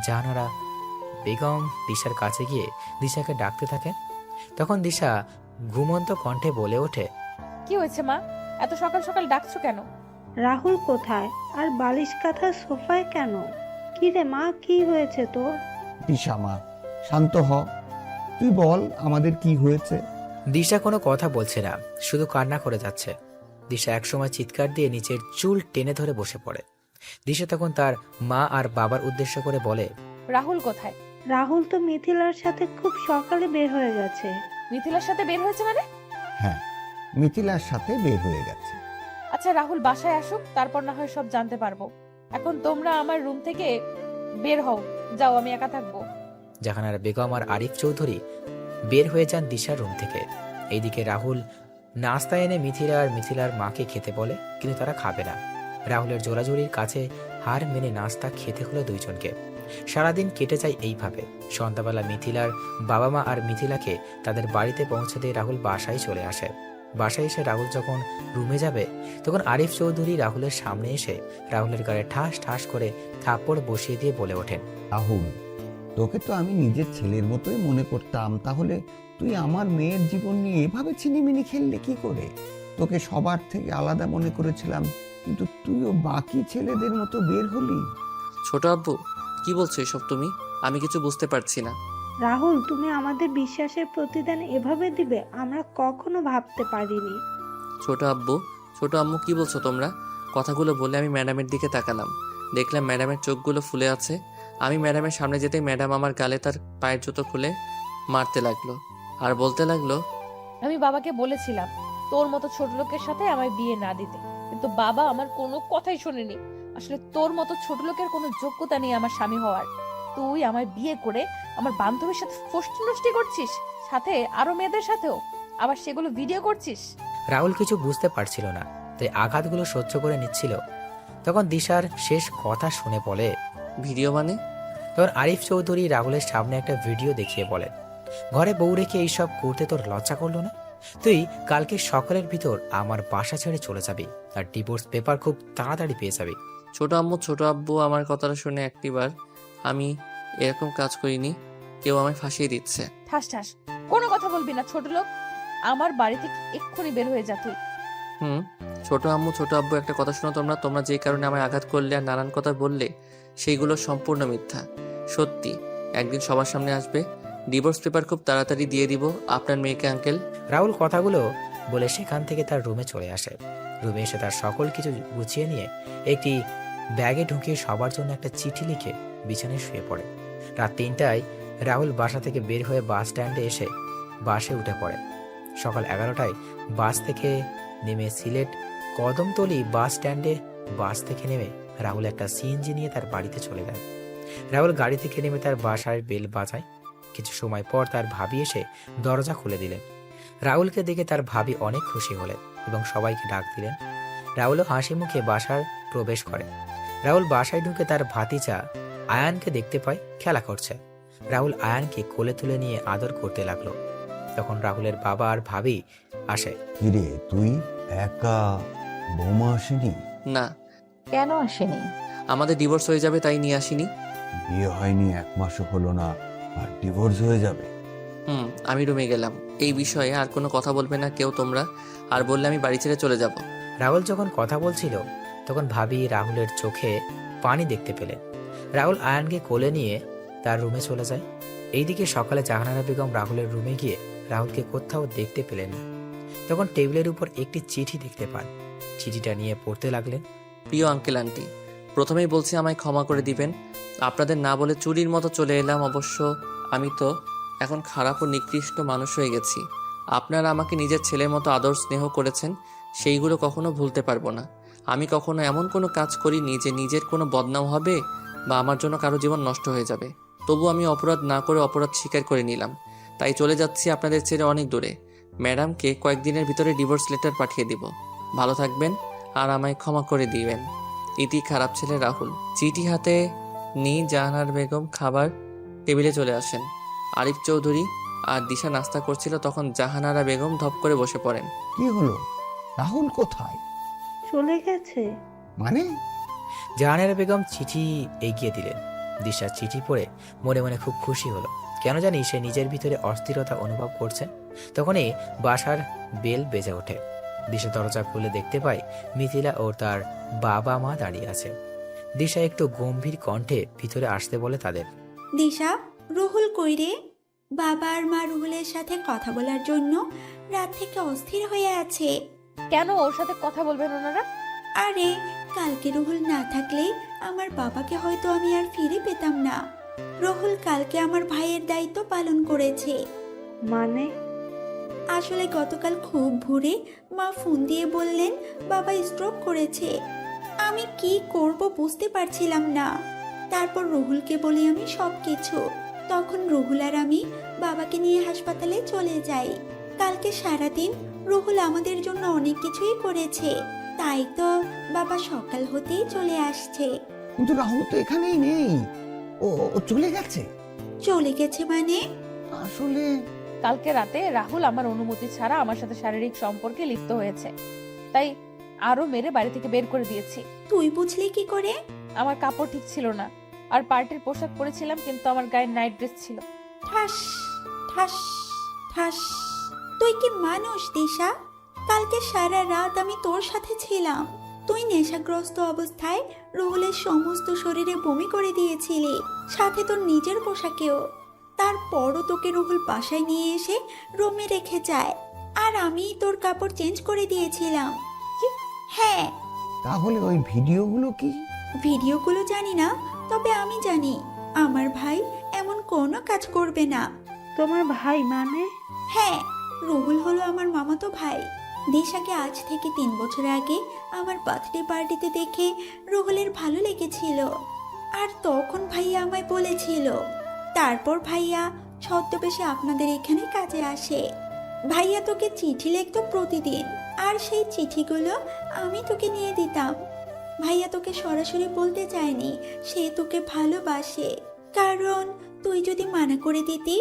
জাহানারা বেগম দিশার কাছে গিয়ে দিশাকে ডাকতে থাকেন। তখন দিশা ঘুমন্ত কণ্ঠে বলে ওঠে, কি হয়েছে মা, এত সকাল সকাল ডাকছো কেন? রাহুল কোথায় আর বালিশ কাঁথা সোফায় কেন? কি রে মা, কি হয়েছে তোর? দিশা মা, শান্ত হ, তুই বল আমাদের কি হয়েছে। দিশা কোনো কথা বলছে না, শুধু কান্না করে যাচ্ছে। দিশা একসময় চিৎকার দিয়ে নিচের চুল টেনে ধরে বসে পড়ে। দিশা তখন তার মা আর বাবার উদ্দেশ্য করে বলে, রাহুল কোথায়? রাহুল তো মিথিলার সাথে খুব সকালে বের হয়ে গেছে। মিথিলার সাথে বের হয়েছে মানে? হ্যাঁ, মিথিলার সাথে বের হয়ে গেছে। আচ্ছা রাহুল বাসায় আসুক, তারপর না হয় সব জানতে পারবো। এখন তোমরা আমার রুম থেকে বের হও, যাও, আমি একা থাকবো। জাহানারা বেগম আর আরিফ চৌধুরী বের হয়ে যান দিশার রুম থেকে। এইদিকে রাহুল নাস্তা এনে মিথিলা আর মিথিলার মাকে খেতে বলে, কিন্তু তারা খাবে না। রাহুলের জোরাজুরির কাছে হার মেনে নাস্তা খেতে হলো দুইজনকে। সারাদিন কেটে যায় এইভাবে। সন্ধ্যাবেলা মিথিলার বাবা মা আর মিথিলাকে তাদের বাড়িতে পৌঁছে দিয়ে রাহুল বাসায় চলে আসে। বাসায় এসে রাহুল যখন রুমে যাবে তখন আরিফ চৌধুরী রাহুলের সামনে এসে রাহুলের গায়ে ঠাস ঠাস করে থাপ্পড় বসিয়ে দিয়ে বলে ওঠেন, রাহুল, তোকে তো আমি নিজের ছেলের মতোই মনে করতাম, তাহলে তুই আমার মেয়ের জীবন নিয়ে এভাবে ছিনিমিনি খেললে কি করে? তোকে সবার থেকে আলাদা মনে করেছিলাম, কিন্তু তুইও বাকি ছেলেদের মতো বের হলি। ছোট আব্বু, কি বলছো এসব তুমি? আমি কিছু বুঝতে পারছি না। রাহুল, তুমি আমাদের বিশ্বাসের প্রতিদান এভাবে দিবে আমরা কখনো ভাবতে পারিনি। ছোট আব্বু, ছোট আম্মু, কি বলছো তোমরা? কথাগুলো বলে আমি ম্যাডামের দিকে তাকালাম। দেখলাম ম্যাডামের চোখগুলো ফুলে আছে। আমি ম্যাডামের সামনে যেতেই ম্যাডাম আমার গালে তার পায়ের জুতো খুলে মারতে লাগলো আর বলতে লাগলো, আমি বাবাকে বলেছিলাম তোর মতো ছোট লোকের সাথে আমায় বিয়ে না দিতে, কিন্তু বাবা আমার কোনো কথাই শোনেনি। আসলে তোর মতো ছোট লোকের কোনো যোগ্যতা নেই আমার স্বামী হওয়ার। তুই আমায় বিয়ে করে আমার বান্ধবীর সাথে ফষ্টি নষ্টি করছিস, সাথে আরো মেয়েদের সাথেও, আবার সেগুলো ভিডিও করছিস। রাহুল কিছু বুঝতে পারছিল না, তাই আঘাতগুলো সহ্য করে নিচ্ছিল। তখন দিশার শেষ কথা শুনে বলে, ভিডিও মানে? তখন আরিফ চৌধুরী রাহুলের সামনে একটা ভিডিও দেখিয়ে বলেন, ঘরে বউ রেখে এইসব করতে তোর লজ্জা করলো না? তুই কালকে সকালের ভিতর আমার বাসা ছেড়ে চলে যাবি, আর ডিভোর্স পেপার খুব তাড়াতাড়ি পেয়ে যাবি। ছোট আম্মু, ছোট আব্বু আমার কথাটা শুনে একটিবার, আমি এরকম কাজ করিনি, কেউ আমায় ফাঁসিয়ে দিচ্ছে। ঠাস ঠাস কোনো কথা বলবি না ছোট লোক, আমার বাড়ি থেকে এক্ষুনি বের হয়ে যা তুই। ছোট আম্মু, ছোট আব্বু, একটা কথা শোনো তোমরা। তোমরা যে কারণে আমায় আঘাত করলে আর নানান কথা বললে সেইগুলো সম্পূর্ণ মিথ্যা। সত্যি একদিন সবার সামনে আসবে, ডিভোর্স পেপার খুব তাড়াতাড়ি দিয়ে দিব আপনার মেয়েকে আঙ্কেল। রাহুল কথাগুলো বলে সেখান থেকে তার রুমে চলে আসে। রুমে এসে তার সকল কিছু গুছিয়ে নিয়ে একটি ব্যাগে ঢুকিয়ে সবার জন্য একটা চিঠি লিখে বিছানায় শুয়ে পড়ে। রাত 3টায় রাহুল বাসা থেকে বের হয়ে বাস স্ট্যান্ডে এসে বাসে উঠে পড়ে। সকাল 11টায় বাস থেকে নেমে সিলেট কদমতলী বাস স্ট্যান্ডে বাস থেকে নেমে রাহুল একটা সিএনজি নিয়ে তার বাড়িতে চলে যায়। রাহুল গাড়ি থেকে নেমে তার বাসায় বেল বাজায়। কিছু সময় পর তার ভাবি এসে দরজা খুলে দিলেন। রাহুলকে দেখে তার ভাবি অনেক খুশি হলেন এবং সবাইকে ডাক দিলেন। রাহুলও হাসি মুখে বাসার প্রবেশ করে। রাহুল বাসায় ঢুকে তার ভাতিজা আয়ানকে দেখতে পায় খেলা করছে। রাহুল আয়ানকে কোলে তুলে নিয়ে আদর করতে লাগলো। তখন রাহুলের বাবা আর ভাবি আসে। কিরে, তুই একা? বৌমা আসেনি? না, কেন আসেনি? আমাদের ডিভোর্স হয়ে যাবে তাই নিয়ে আসিনি। বিয়ে হয়নি 1 মাসও হলো না, আর ডিভোর্স হয়ে যাবে? আমি রুমে গেলাম। এই বিষয়ে আর কোনো কথা বলবে না কেউ তোমরা, আর বললে আমি বাড়ি ছেড়ে চলে যাব। রাহুল যখন কথা বলছিল তখন ভাবি রাহুলের চোখে পানি দেখতে পেলেন। রাহুল আয়ানকে কোলে নিয়ে তার রুমে চলে যায়। এইদিকে সকালে জাহানারা বেগম রাহুলের রুমে গিয়ে রাহুলকে কোথাও দেখতে পেলেন না। তখন টেবিলের উপর একটি চিঠি দেখতে পান। চিঠিটা নিয়ে পড়তে লাগলেন। প্রিয় আঙ্কেল আন্টি, প্রথমেই বলছি আমায় ক্ষমা করে দিবেন। আপনাদের না বলে চুরির মতো চলে এলাম। অবশ্য আমি তো এখন খারাপ ও নিকৃষ্ট মানুষ হয়ে গেছি। আপনারা আমাকে নিজের ছেলের মতো আদর স্নেহ করেছেন, সেইগুলো কখনো ভুলতে পারবো না। আমি কখনো এমন কোনো কাজ করিনি যে নিজের কোনো বদনাম হবে বা আমার জন্য কারো জীবন নষ্ট হয়ে যাবে। তবু আমি অপরাধ না করে অপরাধ স্বীকার করে নিলাম, তাই চলে যাচ্ছি আপনাদের ছেড়ে অনেক দূরে। ম্যাডামকে কয়েকদিনের ভিতরে ডিভোর্স লেটার পাঠিয়ে দিব। ভালো থাকবেন আর আমায় ক্ষমা করে দিবেন। ইতি খারাপ ছেলে রাহুল। চিঠি হাতে নিয়ে জাহানার বেগম খাবার টেবিলে চলে আসেন। আরিফ চৌধুরী আর দিশা নাস্তা করছিল, তখন জাহানারা বেগম ধপ করে বসে পড়েন। কি হলো? রাহুল কোথায়? চলে গেছে। মানে? জাহানারা বেগম চিঠি এগিয়ে দিলেন। দিশা চিঠি পড়ে মনে মনে খুব খুশি হলো। কেন জানি সে নিজের ভিতরে অস্থিরতা অনুভব করছে। তখনই বাসার বেল বেজে ওঠে। দিশা দরজা খুলে দেখতে পায় মিথিলা ও তার বাবা মা দাঁড়িয়ে আছে। দিশা একটু গম্ভীর কণ্ঠে ভিতরে আসতে বলে তাদের। দিশা, রুহুল কই রে? বাবা আর মা রুহুলের সাথে কথা বলার জন্য রাত থেকে অস্থির হয়ে আছে। কেন ওর সাথে কথা বলবেন ওনারা? আরে, কালকে রুহুল না থাকলে আমার বাবাকে হয়তো আমি আর ফিরে পেতাম না। রুহুল কালকে আমার ভাইয়ের দায়িত্ব পালন করেছে। মানে? আসলে গতকাল খুব ভোরে মা ফোন দিয়ে বললেন বাবা স্ট্রোক করেছে। আমি কি করব বুঝতে পারছিলাম না। তারপর রুহুলকে বলি আমি সব কিছু। তখন রুহুল আর আমি বাবাকে নিয়ে হাসপাতালে চলে যাই। কালকে সারাদিন রুহুল আমাদের জন্য অনেক কিছুই করেছে, তাই তো বাবা সকাল হতেই চলে আসছে। কিন্তু রাহুল তো এখানেই নেই। ও চলে গেছে? চলে গেছে মানে? আসলে কালকে রাতে রাহুল আমার অনুমতি ছাড়া আমার সাথে শারীরিক সম্পর্কে লিপ্ত হয়েছে, তাই আরো মেরে বাড়ি থেকে বের করে দিয়েছি। তুই বুঝলি কি করে? আমার কাপড় ঠিক ছিল না, আর পার্টির পোশাক পরেছিলাম, কিন্তু আমার গায়ে নাইট ড্রেস ছিল। ঠাস ঠাস ঠাস। তুই কি মানুষ দিশা? কালকে সারা রাত আমি তোর সাথে ছিলাম। তুই নেশাগ্রস্ত অবস্থায় রুহুলের সমস্ত শরীরে বমি করে দিয়েছিলি, সাথে তোর নিজের পোশাকেও। তারপরও তোকে রুহুল বাসায় নিয়ে এসে রুমে রেখে যায়, আর আমি তোর কাপড় চেঞ্জ করে দিয়েছিলাম। কি? হ্যাঁ। তাহলে ওই ভিডিওগুলো কি? ভিডিওগুলো জানি না, তবে আমি জানি আমার ভাই এমন কোনো কাজ করবে না। তোমার ভাই মানে? হ্যাঁ, রুহুল হলো আমার মামাতো ভাই। দিশাকে আজ থেকে 3 বছর আগে আমার বার্থডে পার্টিতে দেখে রুহুলের ভালো লেগেছিল, আর তখন ভাইয়া আমায় বলেছিল। তারপর ভাইয়া ছদ্মবেশে আপনাদের এখানে কাজে আসে। ভাইয়া তোকে চিঠি লিখতো প্রতিদিন, আর সেই চিঠিগুলো আমি তোকে নিয়ে দিতাম। ভাইয়া তোকে সরাসরি বলতে চায়নি সে তোকে ভালোবাসে, কারণ তুই যদি মানা করে দিতি।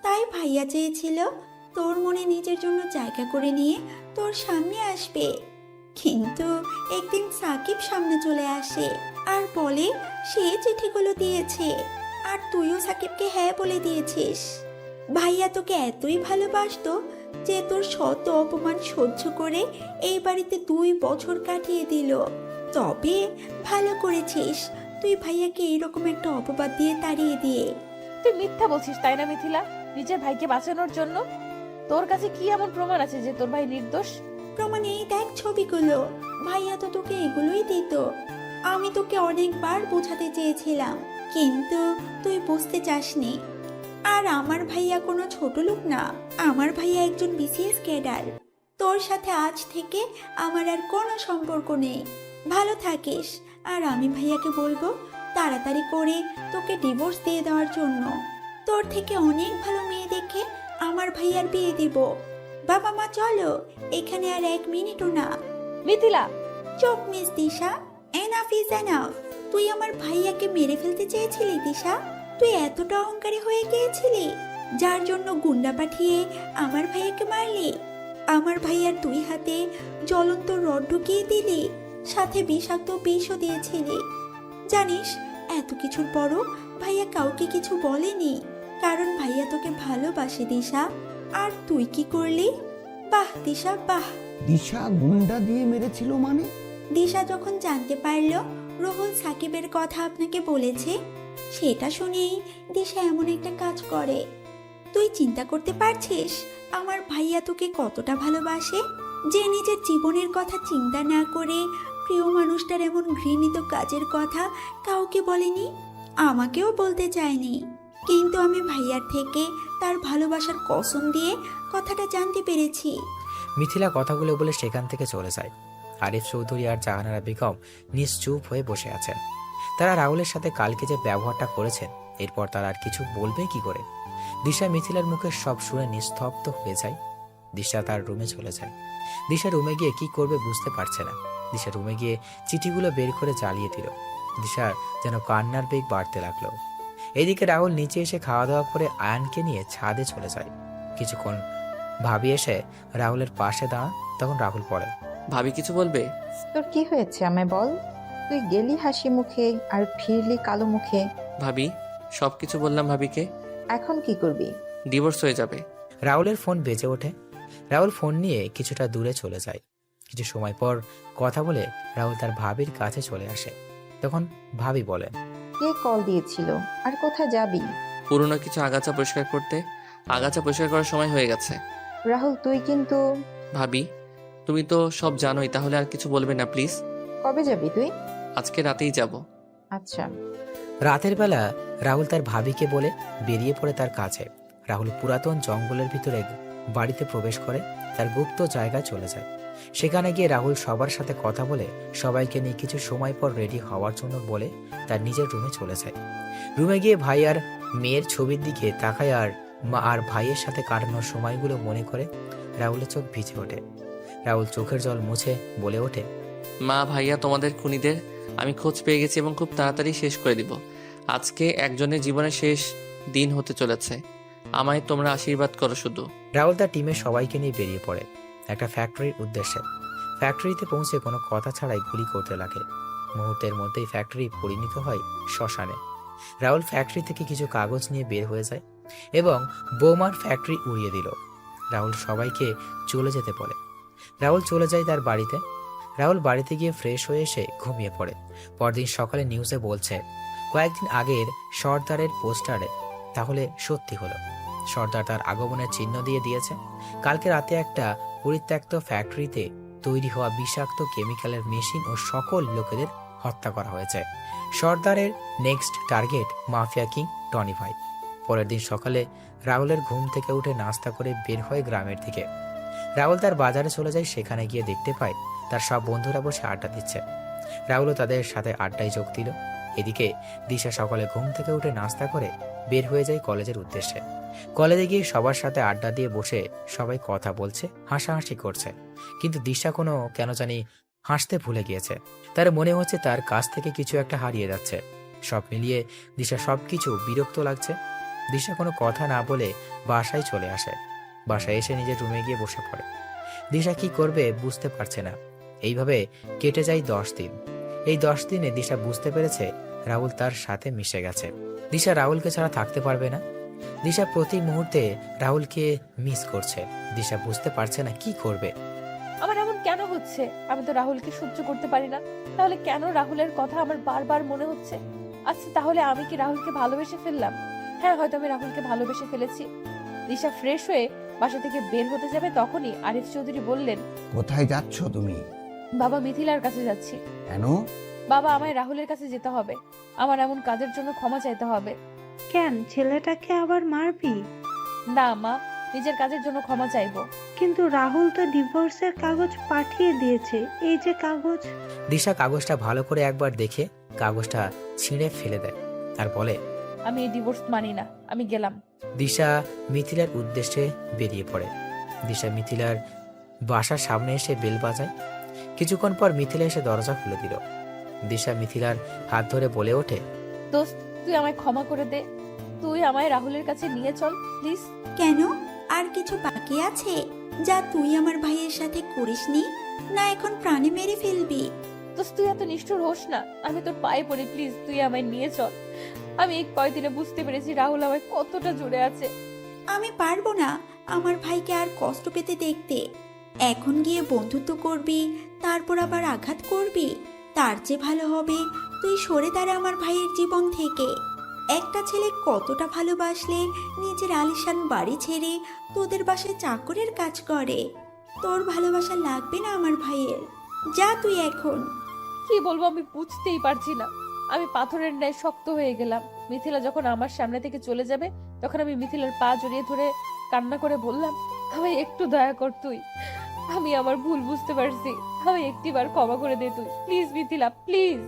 তাই ভাইয়া চেয়েছিল তোর মনে নিজের জন্য জায়গা করে নিয়ে তোর সামনে আসবে। কিন্তু একদিন সাকিব সামনে চলে আসে আর বলে সে চিঠিগুলো দিয়েছে, আর তুইও সাকিবকে হ্যাঁ বলে দিয়েছিস। ভাইয়া তোকে এতই ভালোবাসতো যে তোর শত অপমান সহ্য করে এই বাড়িতে 2 বছর কাটিয়ে দিল। তবে ভালো করেছিস তুই ভাইয়াকে এইরকম একটা অপবাদ দিয়ে তাড়িয়ে দিয়ে। তুই মিথ্যা বলছিস তাই না মিথিলা? নিজের ভাইকে বাঁচানোর জন্য তোর কাছে কি এমন প্রমাণ আছে যে তোর ভাই নির্দোষ? প্রমাণ এই দেখ ছবিগুলো। ভাইয়া তো তোকে এগুলোই দিত। আমি তোকে অনেকবার বোঝাতে চেয়েছিলাম, কিন্তু তুই বুঝতে চাসনি। আর আমার ভাইয়া কোনো ছোট লোক না, আমার ভাইয়া একজন বিসিএস ক্যাডার। তোর সাথে আজ থেকে আমার আর কোনো সম্পর্ক নেই। ভালো থাকিস, আর আমি ভাইয়াকে বলবো তাড়াতাড়ি করে তোকে ডিভোর্স দিয়ে দেওয়ার জন্য। তোর থেকে অনেক ভালো মেয়ে দেখে আমার ভাইয়ার বিয়ে দিব। বাবা মা চলো, এখানে আর 1 মিনিটও না। মিথিলা, চোখ miss Disha, enough is enough. তুই আমার ভাইয়াকে মেরে ফেলতে চেয়েছিলি দিশা? তুই এতটা অহংকারী হয়ে গিয়েছিলি, যার জন্য গুন্ডা পাঠিয়ে আমার ভাইয়াকে মারলি। আমার ভাইয়ার 2 হাতে জ্বলন্ত রড ঢুকিয়ে দিলি, সাথে বিষাক্ত বিষও দিয়েছিলি। জানিস, এত কিছুর পরও ভাইয়া কাউকে কিছু বলেনি, কারণ ভাইয়া তোকে ভালোবাসে দিশা। আর তুই কি করলি? বাহ দিশা বাহ। দিশা গুন্ডা দিয়ে মেরেছিল মানে? দিশা যখন জানতে পারলো রুহুল সাকিবের কথা আপনাকে বলেছে, সেটা শুনেই দিশা এমন একটা কাজ করে। তুই চিন্তা করতে পারছিস আমার ভাইয়া তোকে কতটা ভালোবাসে, যে নিজের জীবনের কথা চিন্তা না করে প্রিয় মানুষটার এমন ঘৃণিত কাজের কথা কাউকে বলেনি, আমাকেও বলতে চায়নি। কিন্তু আমি ভাইয়ার থেকে তার ভালোবাসার কসম দিয়ে কথাটা জানতে পেরেছি। মিথিলা কথাগুলো বলে সেখান থেকে চলে যায়। আরিফ চৌধুরী আর জাহানারা বেগম নিশ্চুপ হয়ে বসে আছেন। তারা রাহুলের সাথে কালকে যে ব্যবহারটা করেছেন, এরপর তারা আর কিছু বলবে কি করে? দিশা মিথিলার মুখে সব শুনে নিস্তব্ধ হয়ে যায়। দিশা তার রুমে চলে যায়। দিশা রুমে গিয়ে কি করবে বুঝতে পারছে না। দিশা রুমে গিয়ে চিঠিগুলো বের করে জ্বালিয়ে দিল। দিশার যেন কান্নার বেগ বাড়তে লাগলো। এদিকে রাহুল নিচে এসে খাওয়া দাওয়া করে আয়ানকে নিয়ে ছাদে চলে যায়। কিছুক্ষণ ভাবি এসে রাহুলের পাশে দাঁড়ান। তখন রাহুল পড়ে। ভাবি কিছু বলবে? তোর কি হয়েছে আমায় বল। তুই গেলি হাসি মুখে আর ফিরলি কালো মুখে। ভাবি, সব কিছু বললাম ভাবিকে। এখন কি করবি? ডিভোর্স হয়ে যাবে। রাহুলের ফোন বেজে ওঠে। রাহুল ফোন নিয়ে কিছুটা দূরে চলে যায়। কিছু সময় পর কথা বলে রাহুল তার ভাবির কাছে চলে আসে। তখন ভাবি বলেন, কে কল দিয়েছিল আর কোথায় যাবি? পুরনো কিছু আগাছা পরিষ্কার করতে। আগাছা পরিষ্কার করার সময় হয়ে গেছে। রাহুল তুই কিন্তু। ভাবি, তুমি তো সব জানোই, তাহলে আর কিছু বলবে না প্লিজ। কবে যাবি তুই? আজকে রাতেই যাব। আচ্ছা। রাতের বেলা রাহুল তার ভাবিকে বলে বেরিয়ে পড়ে তার কাছে। রাহুল পুরাতন জঙ্গলের ভিতরে বাড়িতে প্রবেশ করে তার গুপ্ত জায়গায় চলে যায়। সেখানে গিয়ে রাহুল সবার সাথে কথা বলে সবাইকে নিয়ে কিছু সময় পর রেডি হওয়ার জন্য বলে তার নিজের রুমে চলে যায়। রুমে গিয়ে ভাই আর মেয়ের ছবির দিকে তাকায় আর মা আর ভাইয়ের সাথে কাটানোর সময়গুলো মনে করে রাহুলের চোখ ভিজে ওঠে। রাহুল চোখের জল মুছে বলে ওঠে, মা, ভাইয়া, তোমাদের খুনিদের আমি খোঁজ পেয়ে গেছি এবং খুব তাড়াতাড়ি শেষ করে দিব। আজকে একজনের জীবনের শেষ দিন হতে চলেছে। আমায় তোমরা আশীর্বাদ করো শুধু। রাহুল তার টিমের সবাইকে নিয়ে বেরিয়ে পড়ে একটা ফ্যাক্টরির উদ্দেশ্যে। ফ্যাক্টরিতে পৌঁছে কোনো কথা ছাড়াই গুলি করতে লাগে। মুহূর্তের মধ্যেই ফ্যাক্টরি পরিণত হয় শ্মশানে। রাহুল ফ্যাক্টরি থেকে কিছু কাগজ নিয়ে বের হয়ে যায় এবং বোমার ফ্যাক্টরি উড়িয়ে দিল। রাহুল সবাইকে চলে যেতে বলে। রাহুল চলে যায় তার বাড়িতে। রাহুল বাড়িতে গিয়ে ফ্রেশ হয়ে এসে ঘুমিয়ে পড়ে। পরদিন সকালে নিউজে বলছে কয়েকদিন আগের সর্দারের পোস্টারে তাহলে সত্যি হলো। সর্দার তার আগমনের চিহ্ন দিয়ে দিয়েছে। কালকে রাতে একটা পরিত্যক্ত ফ্যাক্টরিতে তৈরি হওয়া বিষাক্ত কেমিক্যালের মেশিন ও সকল লোকেদের হত্যা করা হয়েছে। সর্দারের next target mafia king Tony ভাই। পরের দিন সকালে রাহুলের ঘুম থেকে উঠে নাস্তা করে বের হয় গ্রামের দিকে। রাহুল তার বাজারে চলে যায়। সেখানে গিয়ে দেখতে পায় তার সব বন্ধুরা বসে আড্ডা দিচ্ছে। রাহুলও তাদের সাথে আড্ডায় যোগ দিল। এদিকে দিশা সকালে ঘুম থেকে উঠে নাস্তা করে বের হয়ে যায় কলেজের উদ্দেশ্যে। কলেজে গিয়ে সবার সাথে আড্ডা দিয়ে বসে সবাই কথা বলছে, হাসাহাসি করছে। কিন্তু দিশা কেন জানি হাসতে ভুলে গিয়েছে। তার মনে হচ্ছে তার কাছ থেকে কিছু একটা হারিয়ে যাচ্ছে। সব মিলিয়ে দিশা সবকিছু বিরক্ত লাগছে। দিশা কোনো কথা না বলে বাসায় চলে আসে। বাসায় এসে নিজের রুমে গিয়ে বসে পড়ে। দিশা কি করবে বুঝতে পারছে না। এইভাবে কেটে যায় 10 দিন। এই 10 দিনে দিশা বুঝতে পেরেছে রাহুল তার সাথে মিশে গেছে। দিশা রাহুলকে ছাড়া থাকতে পারবে না। দিশা প্রতি মুহূর্তে রাহুলকে মিস করছে। দিশা বুঝতে পারছে না কি করবে। আমার এমন কেন হচ্ছে? আমি তো রাহুলকে সহ্য করতে পারি না। তাহলে কেন রাহুলের কথা আমার বারবার মনে হচ্ছে? আচ্ছা, তাহলে আমি কি রাহুলকে ভালোবেসে ফেললাম? হ্যাঁ, হয়তো আমি রাহুলকে ভালোবেসে ফেলেছি। দিশা ফ্রেশ হয়ে বাসা থেকে বের হতে যাবে, তখনই আরিফ চৌধুরী বললেন, কোথায় যাচ্ছ তুমি? বাবা, মিথিলার কাছে যাচ্ছি। কেন? বাবা, আমায় রাহুলের কাছে যেতে হবে। আমার এমন কাজের জন্য ক্ষমা চাইতে হবে। কেন ছেলেটাকে আবার মারবি? না মা, নিজের কাজের জন্য ক্ষমা চাইবো। কিন্তু রাহুল তো ডিভোর্সের কাগজ পাঠিয়ে দিয়েছে। এই যে কাগজ। দিশা কাগজটা ভালো করে একবার দেখে কাগজটা ছিঁড়ে ফেলে দেয় আর বলে, আমি এই ডিভোর্স মানি না, আমি গেলাম। দিশা মিথিলার উদ্দেশ্যে বেরিয়ে পড়ে। দিশা মিথিলার বাসার সামনে এসে বেল বাজায়। কিছুক্ষণ পর মিথিলা এসে দরজা খুলে দিল। দিশা মিথিলার হাত ধরে বলে ওঠে, দোস্ত, তুই আমায় ক্ষমা করে দে। তুই আমায় রাহুলের কাছে নিয়ে চল প্লিজ। কেন? আর কিছু বাকি আছে যা তুই আমার ভাইয়ের সাথে করিসনি? না এখন প্রাণে মেরে ফেলবি? দোস্ত, তুই এত নিষ্ঠুর হোস না। আমি তোর পায়ে পড়ি, প্লিজ তুই আমায় নিয়ে চল। আমি এই কয়দিনে বুঝতে পেরেছি রাহুল আমায় কতটা জুড়ে আছে। আমি পারবো না আমার ভাইকে আর কষ্ট পেতে দেখতে। এখন গিয়ে বন্ধুত্ব করবি, তারপর আবার আঘাত করবি। তার চেয়ে ভালো হবে তুই সরে দাঁড়া আমার ভাইয়ের জীবন থেকে। একটা ছেলে কতটা ভালোবাসলে নিজের আলিশান বাড়ি ছেড়ে তোদের বাসায় চাকরের কাজ করে। তোর ভালোবাসা লাগবে না আমার ভাইয়ের। যা তুই এখন। কি বলবো আমি বুঝতেই পারছি না। আমি পাথরের ন্যায় শক্ত হয়ে গেলাম। মিথিলা যখন আমার সামনে থেকে চলে যাবে, তখন আমি মিথিলার পা জড়িয়ে ধরে কান্না করে বললাম, আমায় একটু দয়া কর তুই। আমি আমার ভুল বুঝতে পারছি। আমি একটিবার ক্ষমা করে দে তুই, প্লিজ মিথিলা, প্লিজ।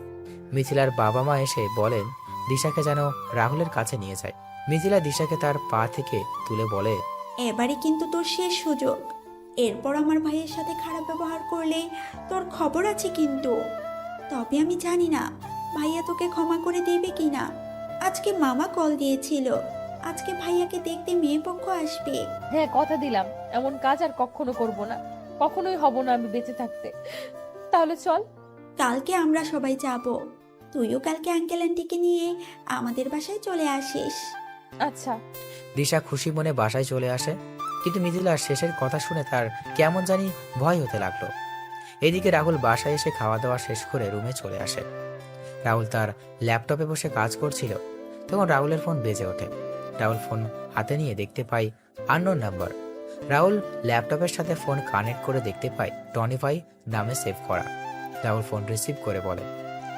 মিথিলার বাবা মা এসে বলেন দিশাকে যেন রাহুলের কাছে নিয়ে যায়। মিথিলা দিশাকে তার পা থেকে তুলে বলে, এবারে কিন্তু তোর শেষ সুযোগ। এরপর আমার ভাইয়ের সাথে খারাপ ব্যবহার করলে তোর খবর আছে কিন্তু। তবে আমি জানি না ভাইয়া তোকে ক্ষমা করে দেবে কিনা। আজকে মামা কল দিয়েছিল, আজকে ভাইয়াকে দেখতে মেয়ে পক্ষ আসবে। হ্যাঁ, কথা দিলাম এমন কাজ আর কখনো করব না, কখনোই হব না আমি বেঁচে থাকতে। তাহলে চল। কালকে আমরা সবাই যাব, তুইও কালকে আঙ্কেল আন্টিকে নিয়ে আমাদের বাসায় চলে আসিস। আচ্ছা। দিশা খুশি মনে বাসায় চলে আসে, কিন্তু মিথিলার শেষের কথা শুনে তার কেমন জানি ভয় হতে লাগলো। এদিকে রাহুল বাসায় এসে খাওয়া দাওয়া শেষ করে রুমে চলে আসে। রাহুল তার ল্যাপটপে বসে কাজ করছিল, তখন রাহুলের ফোন বেজে ওঠে। রাহুল ফোন হাতে নিয়ে দেখতে পায় আননোন নাম্বার। রাহুল ল্যাপটপের সাথে ফোন কানেক্ট করে দেখতে পায় টনি ভাই নামে সেভ করা। রাহুল ফোন রিসিভ করে বলে,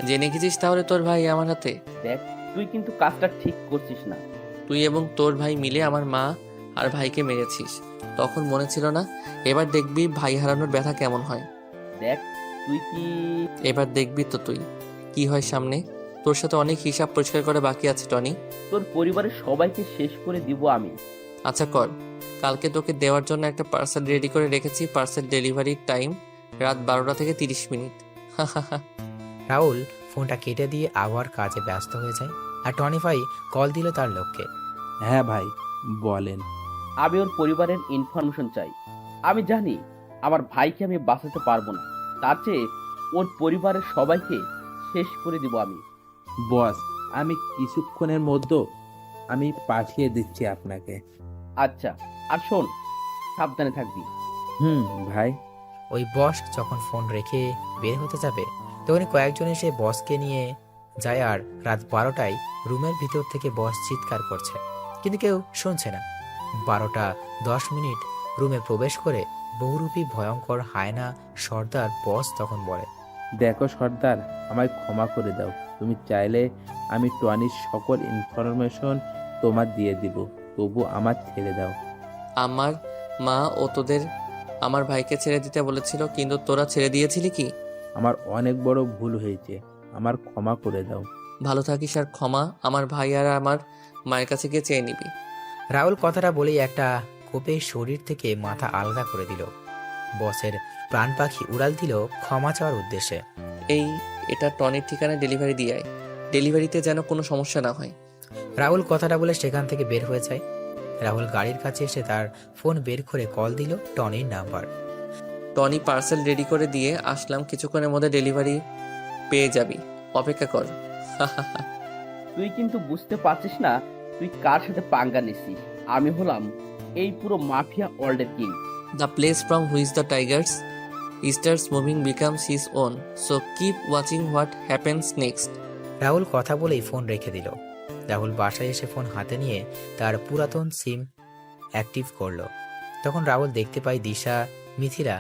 জেনে গেছিস তাহলে তোর ভাই আমার হাতে? দেখ, তুই কিন্তু কাজটা ঠিক করছিস না। তুই এবং তোর ভাই মিলে আমার মা আর ভাইকে মেরেছিস, তখন মনে ছিল না? এবার দেখবি ভাই হারানোর ব্যথা কেমন হয়। দেখ, তুই কি এবার দেখবি তো তুই কি হয় সামনে। তোর সাথে অনেক হিসাব পরিষ্কার করা বাকি আছে টনি। তোর পরিবারের সবাইকে শেষ করে দিব আমি। আচ্ছা কর, কালকে তোকে দেওয়ার জন্য একটা পার্সেল রেডি করে রেখেছি। পার্সেল ডেলিভারির টাইম রাত 12টা থেকে 30 মিনিট। রাহুল ফোনটা কেটে দিয়ে আবার কাজে ব্যস্ত হয়ে যায়। আর টনি ভাই কল দিল তার লোককে। হ্যাঁ ভাই, বলেন। আমি ওর পরিবারের ইনফরমেশন চাই। আমি জানি আমার ভাইকে আমি বাঁচাতে পারবো না, তার চেয়ে ওর পরিবারের সবাইকে শেষ করে দিব আমি। বস, আমি কিছুক্ষণের মধ্যে আমি পাঠিয়ে দিচ্ছি আপনাকে। আচ্ছা, আর শোন, সাবধানে থাকবি। ভাই। ওই বস যখন ফোন রেখে বের হতে যাবে, তখনই কয়েকজন এসে বসকে নিয়ে যায়। আর রাত 12টায় রুমের ভিতর থেকে বস চিৎকার করছে, কিন্তু কেউ শুনছে না। 12টা 10 মিনিট রুমে প্রবেশ করে বহুরূপী ভয়ঙ্কর হায়না সর্দার বস তখন বলে, দেখো সর্দার, আমায় ক্ষমা করে দাও। তুমি চাইলে আমি টনির সকল ইনফরমেশন তোমার দিয়ে দিব, তবু আমার ছেড়ে দাও। আমার মা ও তোদের আমার ভাইকে ছেড়ে দিতে বলেছিল, কিন্তু তোরা ছেড়ে দিয়েছিলি কি? আমার অনেক বড় ভুল হয়েছে, আমার ক্ষমা করে দাও। ভালো থাকিস, আর ক্ষমা আমার ভাই আর আমার মায়ের কাছে গিয়ে চেয়ে নিবি। রাহুল কথাটা বলেই একটা কোপে শরীর থেকে মাথা আলাদা করে দিল। বসের প্রাণ পাখি উড়াল দিল ক্ষমা চাওয়ার উদ্দেশ্যে। এটা টনির ঠিকানায় ডেলিভারি দিয়ে আয়, ডেলিভারিতে যেন কোনো সমস্যা না হয়। রাহুল কথাটা বলে সেখান থেকে বের হয়ে যায়। রাহুল গাড়ির কাছে এসে তার ফোন বের করে কল দিল টনির নাম্বার। টনি, পার্সেল রেডি করে দিয়ে আসলাম, কিছুক্ষণের মধ্যে ডেলিভারি পেয়ে যাবি, অপেক্ষা কর। তুই কিন্তু বুঝতে পারছিস না তুই কার সাথে পাঙ্গা নিছিস। আমি হলাম এই পুরো মাফিয়া ওয়ার্ল্ডের king. The place from which the tigers starts moving becomes his own. So keep watching what happens next. Rahul কথা বলেই ফোন রেখে দিল। রাহুল বাসায় এসে ফোন হাতে নিয়ে তার পুরাতন সিম অ্যাক্টিভ করলো। তখন রাহুল দেখতে পায় দিশা, মিথিলা,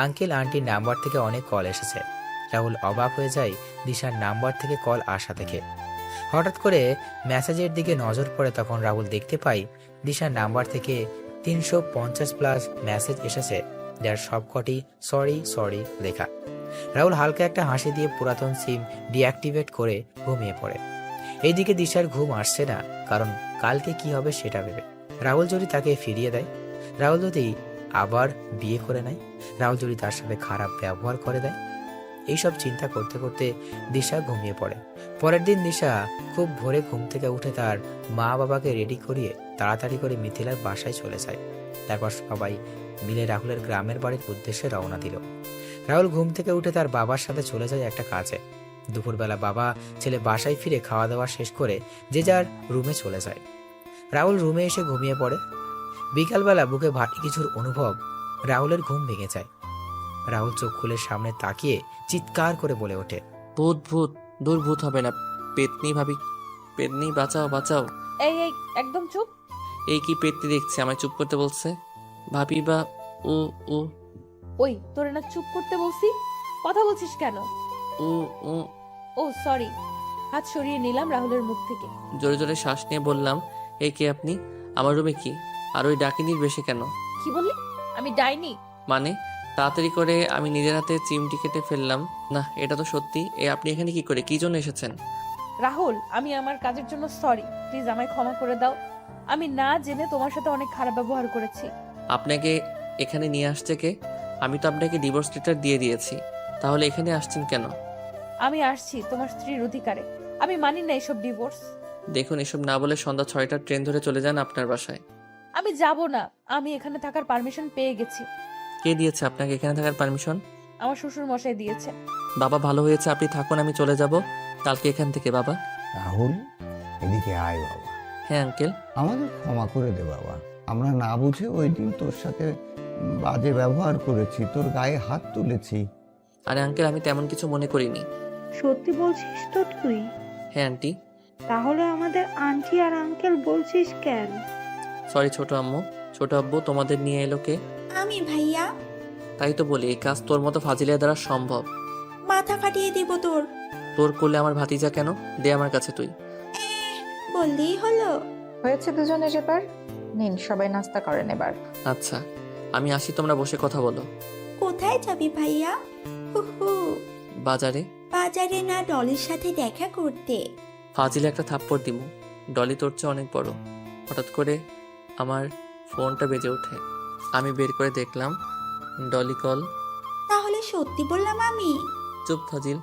আঙ্কেল আন্টির নাম্বার থেকে অনেক কল এসেছে। রাহুল অবাক হয়ে যায় দিশার নাম্বার থেকে কল আসা দেখে। হঠাৎ করে মেসেজের দিকে নজর পড়ে, তখন রাহুল দেখতে পায় দিশার নাম্বার থেকে 350+ মেসেজ এসেছে, যার সবকটি সরি সরি লেখা। রাহুল হালকা একটা হাসি দিয়ে পুরাতন সিম ডিঅ্যাক্টিভেট করে ঘুমিয়ে পড়ে। এইদিকে দিশার ঘুম আসছে না, কারণ কালকে কি হবে সেটা ভেবে। রাহুল যদি তাকে ফিরিয়ে দেয়, রাহুল যদি আবার বিয়ে করে নেয়, রাহুল যদি তার সাথে খারাপ ব্যবহার করে দেয়, এইসব চিন্তা করতে করতে দিশা ঘুমিয়ে পড়ে। পরের দিন দিশা খুব ভোরে ঘুম থেকে উঠে তার মা বাবাকে রেডি করিয়ে তাড়াতাড়ি করে মিথিলার বাসায় চলে যায়। তারপর সবাই মিলে রাহুলের গ্রামের বাড়ির উদ্দেশ্যে রওনা দিল। রাহুল ঘুম থেকে উঠে তার বাবার সাথে চলে যায় একটা কাজে। দুপুরবেলা বাবা ছেলে বাসায় ফিরে খাওয়া দাওয়া শেষ করে যে যার রুমে চলে যায়। রাহুল রুমে এসে ঘুমিয়ে পড়ে। বিকালবেলা বুকে ভারী কিছুর অনুভব, রাহুলের ঘুম ভেঙে যায়। রাহুল চোখ খুলে সামনে তাকিয়ে চিৎকার করে বলে ওঠে, ভূত ভূত, দূর ভূত হবে না, পেতনি ভাবি, পেতনি বাঁচাও বাঁচাও। এই এই একদম চুপ। এই কি পেতনি দেখছি, আমায় চুপ করতে বলছে। ভাবি বা ও ও ওই তোরে না চুপ করতে বলছি, কথা বলছিস কেন? ও ও ও সরি। হাত সরিয়ে নিলাম রাহুলের মুখ থেকে। জোরে জোরে শ্বাস নিয়ে বললাম, এই কে আপনি? আমার রুমে কি? আর ওই ডাকিনির বেশি কেন? কি বললি? আমি ডাইনি? মানে? তাড়াতাড়ি করে আমি নিজের হাতে চিমটি কেটে ফেললাম। না, এটা তো সত্যি। আপনি এখানে কি করে, কি জন্য এসেছেন? রাহুল, আমি আমার কাজের জন্য সরি, প্লিজ আমায় ক্ষমা করে দাও। আমি না জেনে তোমার সাথে অনেক খারাপ ব্যবহার করেছি। আপনাকে এখানে নিয়ে আসছে কে? আমি তো আপনাকে ডিভোর্স লেটার দিয়ে দিয়েছি, তাহলে এখানে আসছেন কেন? আমি আসছি তোমার স্ত্রীর অধিকারে। আমি মানি না এসব ডিভোর্স। দেখুন, এসব না বলে সন্ধ্যা 6টার ট্রেন ধরে চলে যান আপনার বাসায়। আমি যাব না। আমি এখানে থাকার পারমিশন পেয়ে গেছি। কে দিয়েছে আপনাকে এখানে থাকার পারমিশন? আমার শ্বশুর মশাই দিয়েছে। বাবা, ভালো হয়েছে আপনি থাকুন, আমি চলে যাব কালকে এখান থেকে। বাবা। রাহুল, এদিকে আয় বাবা। হ্যাঁ আঙ্কেল। আমাদের ক্ষমা করে দে বাবা। আমরা না বুঝে ওই দিন তোর সাথে বাজে ব্যবহার করেছি, তোর গায়ে হাত তুলেছি। আরে আঙ্কেল, আমি তেমন কিছু মনে করিনি। সত্যি বলছিস তো তুই? হ্যাঁ আন্টি। তাহলে আমাদের আন্টি আর আঙ্কেল বলছিস কেন? সরি ছোট আম্মু। ছোট আব্বু, তোমাদের নিয়ে এলো কে? আমি ভাইয়া। তাই তো বলি, এই কাজ তোর মতো ফাজিলের দ্বারা সম্ভব। মাথা ফাটিয়ে দিব তোর। তোর করলে আমার ভাতিজা কেন? দে আমার কাছে তুই। বললেই হলো। হয়েছে দুজনের এবার। নিন, সবাই নাস্তা করেন এবার। আচ্ছা, আমি আসি, তোমরা বসে কথা বলো। কোথায় যাবি ভাইয়া? হুহু। বাজারে। বাজারে না, ডলির সাথে দেখা করতে। ফাজিলে একটা থাপ্পড় দিমু। ডলি তোর চেয়ে অনেক বড়। হঠাৎ করে আমার ফোনটা বেজে ওঠে। আমি বের করে দেখলাম ডলি কল। তাহলে সত্যি বললাম আমি? চুপ ফাজিল।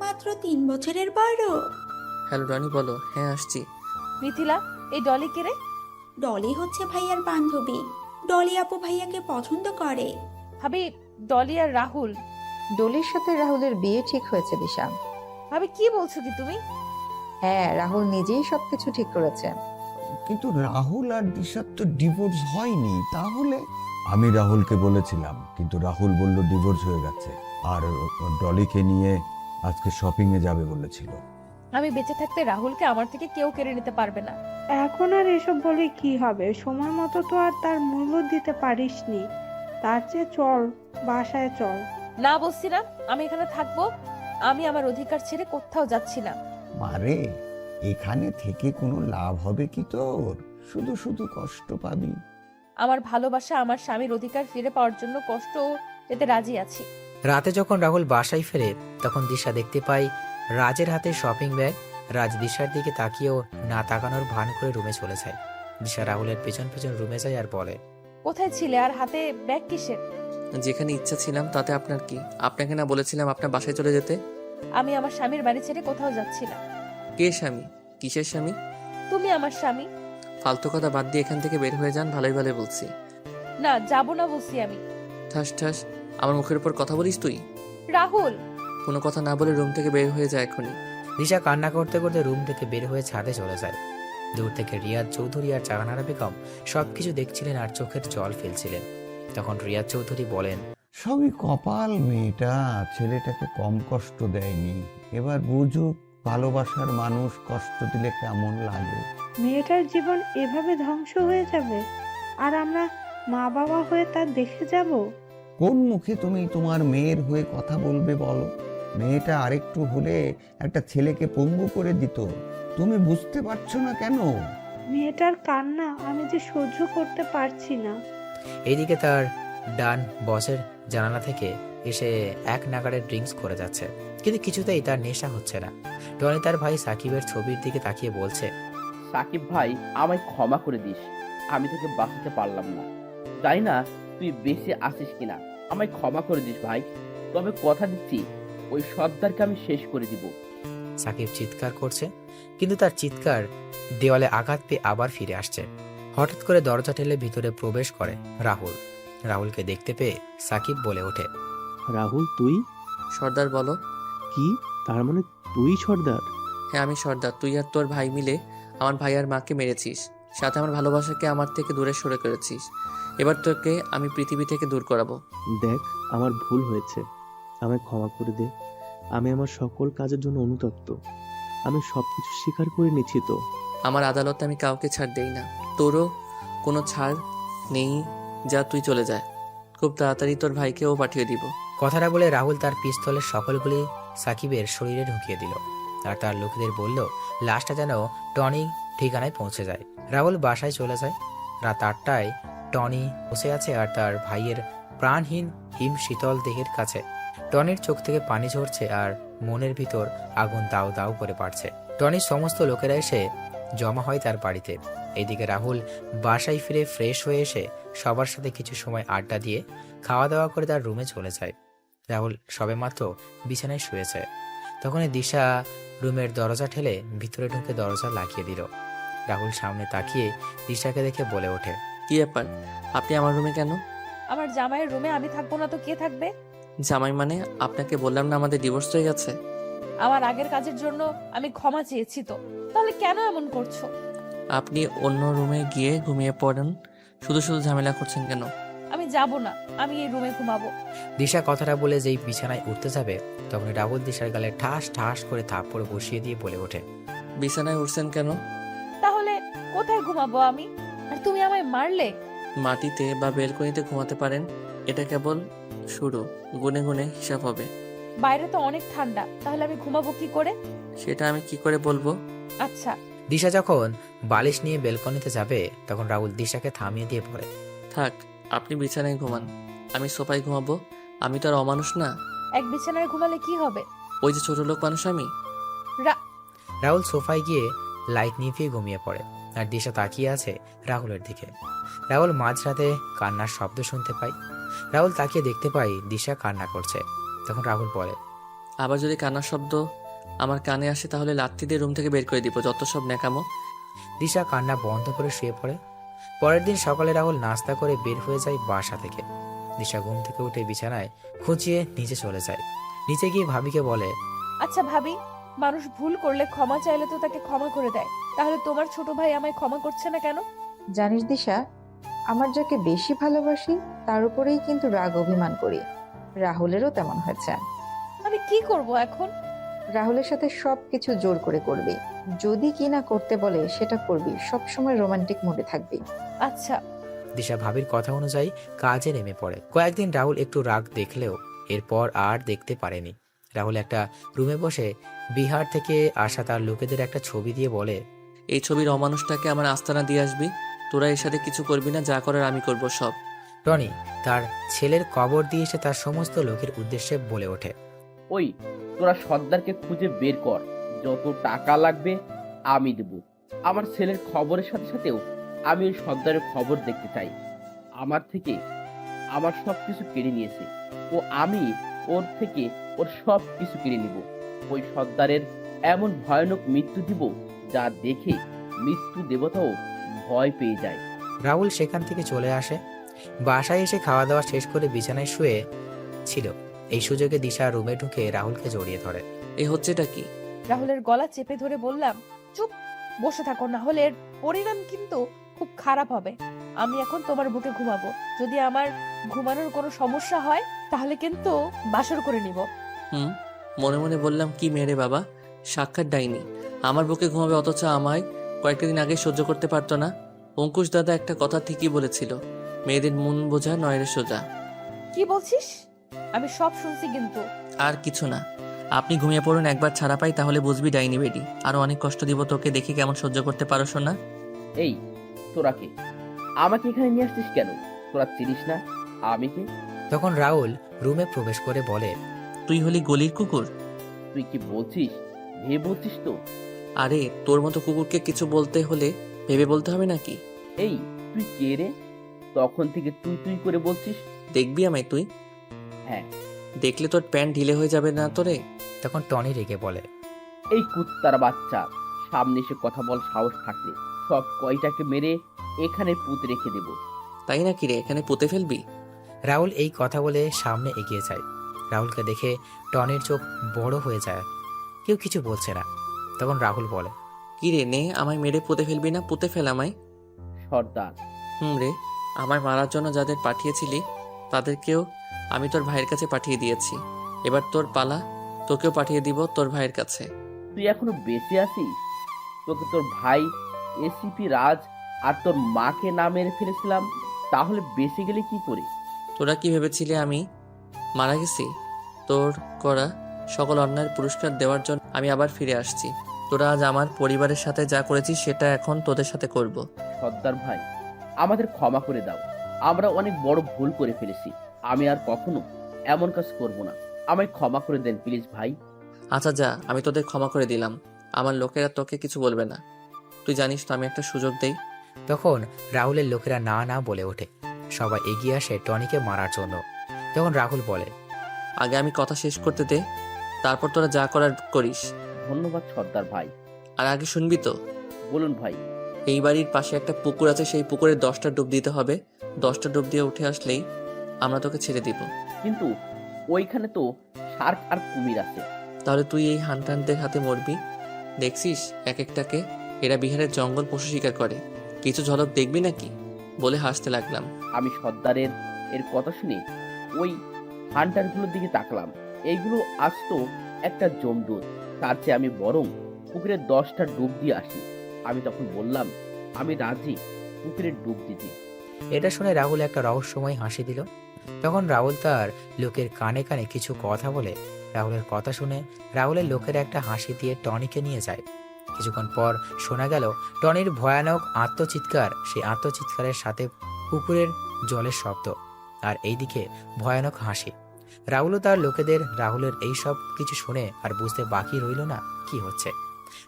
মাত্র 3 বছরের বড়। হ্যালো ডনি, বলো। হ্যাঁ আসছি। মিথিলা, এই ডলি কে রে? ডলি হচ্ছে ভাইয়ার বান্ধবী। ডলি আপু ভাইয়াকে পছন্দ করে। ভাবি, ডলি আর রাহুল। ডলির সাথে রাহুলের বিয়ে ঠিক হয়েছে দিশা। ভাবি, কি বলছো কি তুমি? হ্যাঁ, রাহুল নিজেই সবকিছু ঠিক করেছে। কিন্তু রাহুল আর দিশার তো ডিভোর্স হয়নি, তাহলে? আমি রাহুলকে বলেছিলাম, কিন্তু রাহুল বলল ডিভোর্স হয়ে গেছে, আর ডলিকে নিয়ে আজকে শপিং এ যাবে বলেছিল। আমি বেঁচে থাকতে রাহুলকে আমার থেকে কেউ কেড়ে নিতে পারবে না। এখন আর এসব বলে কি হবে? সময় মতো তো আর তার মূল্য দিতে পারিসনি। তার চেয়ে চল, বাসায় চল। না, বলছি না আমি এখানে থাকবো। আমি আমার অধিকার ছেড়ে কোথাও যাচ্ছি না। মারে, এখানে থেকে কোনো লাভ হবে কি তোর? শুধু শুধু কষ্ট পাবি। আমার ভালোবাসা, আমার স্বামীর অধিকার ফিরে পাওয়ার জন্য কষ্ট পেতে রাজি আছি। রাতে যখন রাহুল বাসায় ফেরে তখন দিশা দেখতে পায় রাজের হাতে শপিং ব্যাগ। রাজ দিশার দিকে তাকিয়েও না তাকানোর ভান করে রুমে চলে যায়। দিশা রাহুলের পেছন পেছন রুমে যায় আর বলে, কোথায় ছিলে আর হাতে ব্যাগ কিসের? যেখানে ইচ্ছা ছিলাম, তাতে আপনার কি? আপনাকে না বলেছিলাম আপনার বাসায় চলে যেতে? আমি আমার স্বামীর বাড়ি ছেড়ে কোথাও যাচ্ছি না। কে স্বামী? কিসের স্বামী? তুমি আমার স্বামী। ফালতু কথা বাদ দিয়ে এখান থেকে বের হয়ে যান, ভালোই ভালো বলছি। না, যাবো না বলছি আমি। ঠাস ঠাস, আমার মুখের উপর কথা বলিস তুই? রাহুল! কোনো কথা না বলে রুম থেকে বের হয়ে যায় এখনই। দিশা কান্না করতে করতে রুম থেকে বের হয়ে ছাদে চলে যায়। দূর থেকে রিয়াজ চৌধুরী আর জাহানারা বেগম সবকিছু দেখছিলেন আর চোখের জল ফেলছিলেন। তখন রিয়াজ চৌধুরী বলেন, সবই কপাল, মেয়েটা ছেলেটাকে কম কষ্ট দেয়নি। এবার বুঝুক ভালোবাসার মানুষ কষ্ট দিলে কেমন লাগে। মেয়েটার জীবন এভাবে ধ্বংস হয়ে যাবে, আর আমরা মা বাবা হয়ে তা দেখে যাব? কোন মুখে তুমি তোমার মেয়ের হয়ে কথা বলবে বলো? মেয়েটা আরেকটু হলে একটা ছেলেকে পঙ্গু করে দিত। তুমি বুঝতে পারছো না কেন? মেয়েটার কান্না আমি যে সহ্য করতে পারছি না। এইদিকে তার ডান বসের জানালা থেকে এসে এক নাগাড়ে ড্রিঙ্কস করে যাচ্ছে, কিন্তু কিছুতেই তার নেশা হচ্ছে না। টনি তার ভাই সাকিবের ছবির দিকে তাকিয়ে বলছে, সাকিব ভাই, আমায় ক্ষমা করে দিস। আমি তোকে বাঁচাতে পারলাম না। জানি না তুই বেঁচে আসিস কিনা। আমায় ক্ষমা করে দিস ভাই। তবে কথা দিচ্ছি, ওই সর্দারকে আমি শেষ করে দিব। সাকিব চিৎকার করছে, কিন্তু তার চিৎকার দেওয়ালে আঘাত পেয়ে আবার ফিরে আসছে। হঠাৎ করে দরজা ঠেলে ভিতরে প্রবেশ করে রাহুল। রাহুলকে দেখতে পেয়ে সাকিব বলে ওঠে, রাহুল তুই? সর্দার বলো। কি, তার মানে তুই সর্দার? হ্যাঁ আমি সর্দার। তুই আর তোর ভাই মিলে আমার ভাই আর মাকে মেরেছিস, সাথে আমার ভালোবাসাকে আমার থেকে দূরে সরে করেছিস। এবার তোকে আমি পৃথিবী থেকে দূর করাবো। দেখ, আমার ভুল হয়েছে, আমায় ক্ষমা করে দে। আমি আমার সকল কাজের জন্য অনুতপ্ত। আমি সবকিছু স্বীকার করে নিচ্ছি তো। আমার আদালতে আমি কাউকে ছাড় দেই না, তোরও কোনো ছাড় নেই। যা, তুই চলে যায়। খুব তাড়াতাড়ি তোর ভাইকেও পাঠিয়ে দিব। কথাটা বলে রাহুল তার পিস্তলের সকলগুলি সাকিবের শরীরে ঢুকিয়ে দিল আর তার লোকেদের বলল লাশটা যেন টনি ঠিকানায় পৌঁছে যায়। রাহুল বাসায় চলে যায়। রাত 8টায় টনি বসে আছে আর তার ভাইয়ের প্রাণহীন হিম শীতল দেহের কাছে। টনির চোখ থেকে পানি ঝরছে আর মনের ভিতর আগুন দাউ দাউ করে বাড়ছে। টনির সমস্ত লোকেরা এসে জমা হয় তার বাড়িতে। এইদিকে রাহুল বাসায় ফিরে ফ্রেশ হয়ে এসে সবার সাথে কিছু সময় আড্ডা দিয়ে খাওয়া দাওয়া করে তার রুমে চলে যায়। রাহুল সবেমাত্র বিছানায় শুয়েছে, তখনই দিশা রুমের দরজা ঠেলে ভিতরে ঢুকে দরজা লাগিয়ে দিল। রাহুল সামনে তাকিয়ে দিশাকে দেখে বলে ওঠে, কি ব্যাপার, আপনি আমার রুমে কেন? আমার জামাইয়ের রুমে আমি থাকবো না তো কে থাকবে? জামাই মানে? আপনাকে বললাম না আমাদের ডিভোর্স হয়ে গেছে। আমার আগের কাজের জন্য আমি ক্ষমা চেয়েছি তো, তাহলে কেন এমন করছো? আপনি অন্য রুমে গিয়ে ঘুমিয়ে পড়েন, শুধু শুধু ঝামেলা করছেন কেন? আমি যাব না, আমি এই রুমে ঘুমাবো। দিশা কথাটা বলে যেই বিছানায় উঠতে যাবে, তখন রাহুল দিশার গালে ঠাস ঠাস করে থাপ্পড় বসিয়ে দিয়ে বলে ওঠে, বিছানায় উঠছেন কেন? তাহলে কোথায় ঘুমাবো আমি? আর তুমি আমায় মারলে। মাটিতে বা বেলকনিতে ঘুমাতে পারেন, এটা কেবল শুরু, গুনে গুনে হিসাব হবে। বাইরে তো অনেক ঠান্ডা, তাহলে আমি ঘুমাবো কি করে? সেটা আমি কি করে বলবো? আচ্ছা। দিশা যখন বালিশ নিয়ে বেলকনিতে যাবে, তখন রাহুল দিশাকে থামিয়ে দিয়ে বলে, থাক, আপনি বিছানায় ঘুমান, আমি সোফায় ঘুমাবো। আমি তো আর অমানুষ না। এক বিছানায় ঘুমালে কি হবে? ওই যে ছোট লোক মানুষ আমি। রাহুল সোফায় গিয়ে লাইট নিভিয়ে ঘুমিয়ে পড়ে, আর দিশা তাকিয়ে আছে রাহুলের দিকে। রাহুল মাঝরাতে কান্নার শব্দ শুনতে পায়। রাহুল তাকিয়ে দেখতে পায় দিশা কান্না করছে। তখন রাহুল বলে, আবার যদি কান্নার শব্দ আমার কানে আসে তাহলে লাথি দিয়ে রুম থেকে বের করে দিব, যত সব ন্যাকামো। দিশা কান্না বন্ধ করে শুয়ে পড়ে। পরের দিন সকালে রাহুল নাস্তা করে বের হয়ে যায় বাসা থেকে। দিশা ঘুম থেকে উঠে বিছানায় খুঁচিয়ে নিচে চলে যায়। নিচে গিয়ে ভাবিকে বলে, আচ্ছা ভাবি, মানুষ ভুল করলে ক্ষমা চাইলে তো তাকে ক্ষমা করে দেয়, তাহলে তোমার ছোট ভাই আমায় ক্ষমা করছে না কেন? জানিস দিশা, আমার যাকে বেশি ভালোবাসি তার উপরেই কিন্তু রাগ অভিমান করি। রাহুলেরও তেমন হয়েছে। আমি কি করব এখন? রাহুলের সাথে সবকিছু জোর করে করবি, যদি কি না করতে বলে সেটা করবি, সবসময় রোমান্টিক মুডে থাকবি। আচ্ছা। দিশা ভাবির কথা অনুযায়ী কাজে নেমে পড়ে। কয়েকদিন রাহুল একটু রাগ দেখলেও এরপর আর দেখতে পারেনি। রাহুল একটা রুমে বসে বিহার থেকে আসা তার লোকেদের একটা ছবি দিয়ে বলে, এই ছবির অমানুষটাকে আমার আস্তানা দিয়ে আসবি, তোরা এর সাথে কিছু করবি না, যা করার আমি করব সব। টনি তার ছেলের কবর দিয়ে এসে তার সমস্ত লোকের উদ্দেশ্যে বলে ওঠে, ওই তোরা সর্দারকে খুঁজে বের কর, যত টাকা লাগবে আমি দেব। আমার ছেলের খবরের সাথে সাথেও আমি ওই সর্দারের খবর দেখতে চাই। আমার থেকে আমার সব কিছু কেড়ে নিয়েছে ও, আমি ওর থেকে ওর সব কিছু কেড়ে নিব। ওই সর্দারের এমন ভয়ানক মৃত্যু দিব যা দেখে মৃত্যু দেবতাও ভয় পেয়ে যায়। রাহুল সেখান থেকে চলে আসে। বাসায় এসে খাওয়া দাওয়া শেষ করে বিছানায় শুয়ে ছিল। এই সুযোগে দিশা রুমে ঢুকে রাহুলকে জড়িয়ে ধরে। এ হচ্ছেটা কি? রাহুলের গলা চেপে ধরে বললাম, চুপ, বসে থাকো, না হলে এর পরিণাম কিন্তু খুব খারাপ হবে। আমি এখন তোমার বুকে ঘুমাবো, যদি আমার ঘুমানোর কোনো সমস্যা হয় তাহলে কিন্তু বাসর করে নিব। মনে মনে বললাম, কি মেরে বাবা, সাক্ষাৎ ডাইনি, আমার বুকে ঘুমাবে, অথচ আমায় কয়েকটা দিন আগে সহ্য করতে পারতো না। অঙ্কুশ দাদা একটা কথা ঠিকই বলেছিল, মেয়েদের মন বোঝা নয় রে সোজা। কি বলছিস? আমি সব শুনছি কিন্তু। আর কিছু না, আপনি ঘুমিয়ে পড়ুন, একবার ছাড়া পাই তাহলে বুঝবি ডাইনি বেডি। আরো অনেক কষ্ট দিব তোকে, দেখি কেমন সহ্য করতে পারো শোনা। এই তোরা কে? আমাকে এখানে নিয়ে আসছিস কেন? তোরা চিনিস না আমি কে? তখন রাহুল রুমে প্রবেশ করে বলে, তুই হলি গলির কুকুর। তুই কি বলছিস? ভেবে বলছিস তো? আরে তোর মতো কুকুরকে কিছু বলতে হলে ভেবে বলতে হবে নাকি? এই তুই কে রে? তখন থেকে তুই তুই করে বলছিস। দেখবি আমায় তুই? হ্যাঁ। দেখলে তোর প্যান্ট ঢিলে হয়ে যাবে না তোরে? তখন টনি রেগে বলে, এই কুত্তার বাচ্চা, সামনে এসে কথা বল সাহস থাকলে সব কয়টাকে মেরে এখানে পুঁতে রেখে দেব। তাই নাকি রে, এখানে পুঁতে ফেলবি? রাহুল এই কথা বলে সামনে এগিয়ে যায়। রাহুলকে দেখে টনির চোখ বড় হয়ে যায়। কেউ কিছু বলছে না। তখন রাহুল বলে, কি রে, নে আমায় মেরে পুঁতে ফেলবি না? পুঁতে ফেল আমায়। সর্দার। রে, আমায় মারার জন্য যাদের পাঠিয়েছিলি তাদেরকেও আমি তোর ভাইয়ের কাছে পাঠিয়ে দিয়েছি। এবার তোর পালা, তোকেও পাঠিয়ে দিব তোর ভাইয়ের কাছে। তুই এখনো বেঁচে আছিস? তোকে তোর ভাই এসিপি রাজ আর তোর মাকে না মেরে ফেলেছিলাম, তাহলে বেঁচে গেলে কি করে? তোরা কি ভেবেছিলি আমি মারা গেছি? তোর করা সকল অন্যায়ের পুরস্কার দেওয়ার জন্য আমি আবার ফিরে আসছি। তোরা আজ আমার পরিবারের সাথে যা করেছিস সেটা এখন তোদের সাথে করব। সর্দার ভাই, আমাদের ক্ষমা করে দাও, আমরা অনেক বড় ভুল করে ফেলেছি। আমি আর কখনো এমন কাজ করব না, আমায় ক্ষমা করে দেন প্লিজ ভাই। আচ্ছা যা, আমি তোদের ক্ষমা করে দিলাম, আমার লোকেরা তোকে কিছু বলবে না। তুই জানিস তো আমি একটা সুযোগ দেই। তখন রাহুলের লোকেরা না না বলে ওঠে। সবাই এগিয়ে আসে টনিকে মারার জন্য। তখন রাহুল বলে, আগে আমি কথা শেষ করতে দে, তারপর তোরা যা করার করিস। ধন্যবাদ সর্দার ভাই। আর আগে শুনবি তো, বলুন ভাই। এই বাড়ির পাশে একটা পুকুর আছে, সেই পুকুরে 10টা ডুব দিতে হবে। 10টা ডুব দিয়ে উঠে আসলেই আমরা তোকে ছেড়ে দিব। কিন্তু ওইখানে তো শার্ক আর কুমির আছে। তাহলে তুই এই হান্টারদের হাতে মরবি। দেখছিস এক একটাকে, এরা বিহারের জঙ্গল পশু শিকার করে, কিছু ঝলক দেখবি নাকি? বলে হাসতে লাগলাম। আমি সর্দারের এর কথা শুনে ওই হান্টারগুলোর দিকে তাকলাম। এইগুলো আজ তো একটা জমদূত, তার চেয়ে আমি বরং পুকুরে 10টা ডুব দিয়ে আসি। আমি তখন বললাম, আমি রাজি পুকুরে ডুব দিতে। এটা শুনে রাহুল একটা রহস্যময় হাসি দিল। তখন রাহুল তার লোকের কানে কানে কিছু কথা বলে। রাহুলের কথা শুনে রাহুলের লোকের একটা হাসি দিয়ে টনিকে নিয়ে যায়। কিছুক্ষণ পর শোনা গেল টনির ভয়ানক আত্মচিৎকার। সেই আত্মচিৎকারের সাথে পুকুরের জলের শব্দ, আর এইদিকে ভয়ানক হাসি। রাহুলও তার লোকেদের রাহুলের এই সব কিছু শুনে আর বুঝতে বাকি রইল না কি হচ্ছে।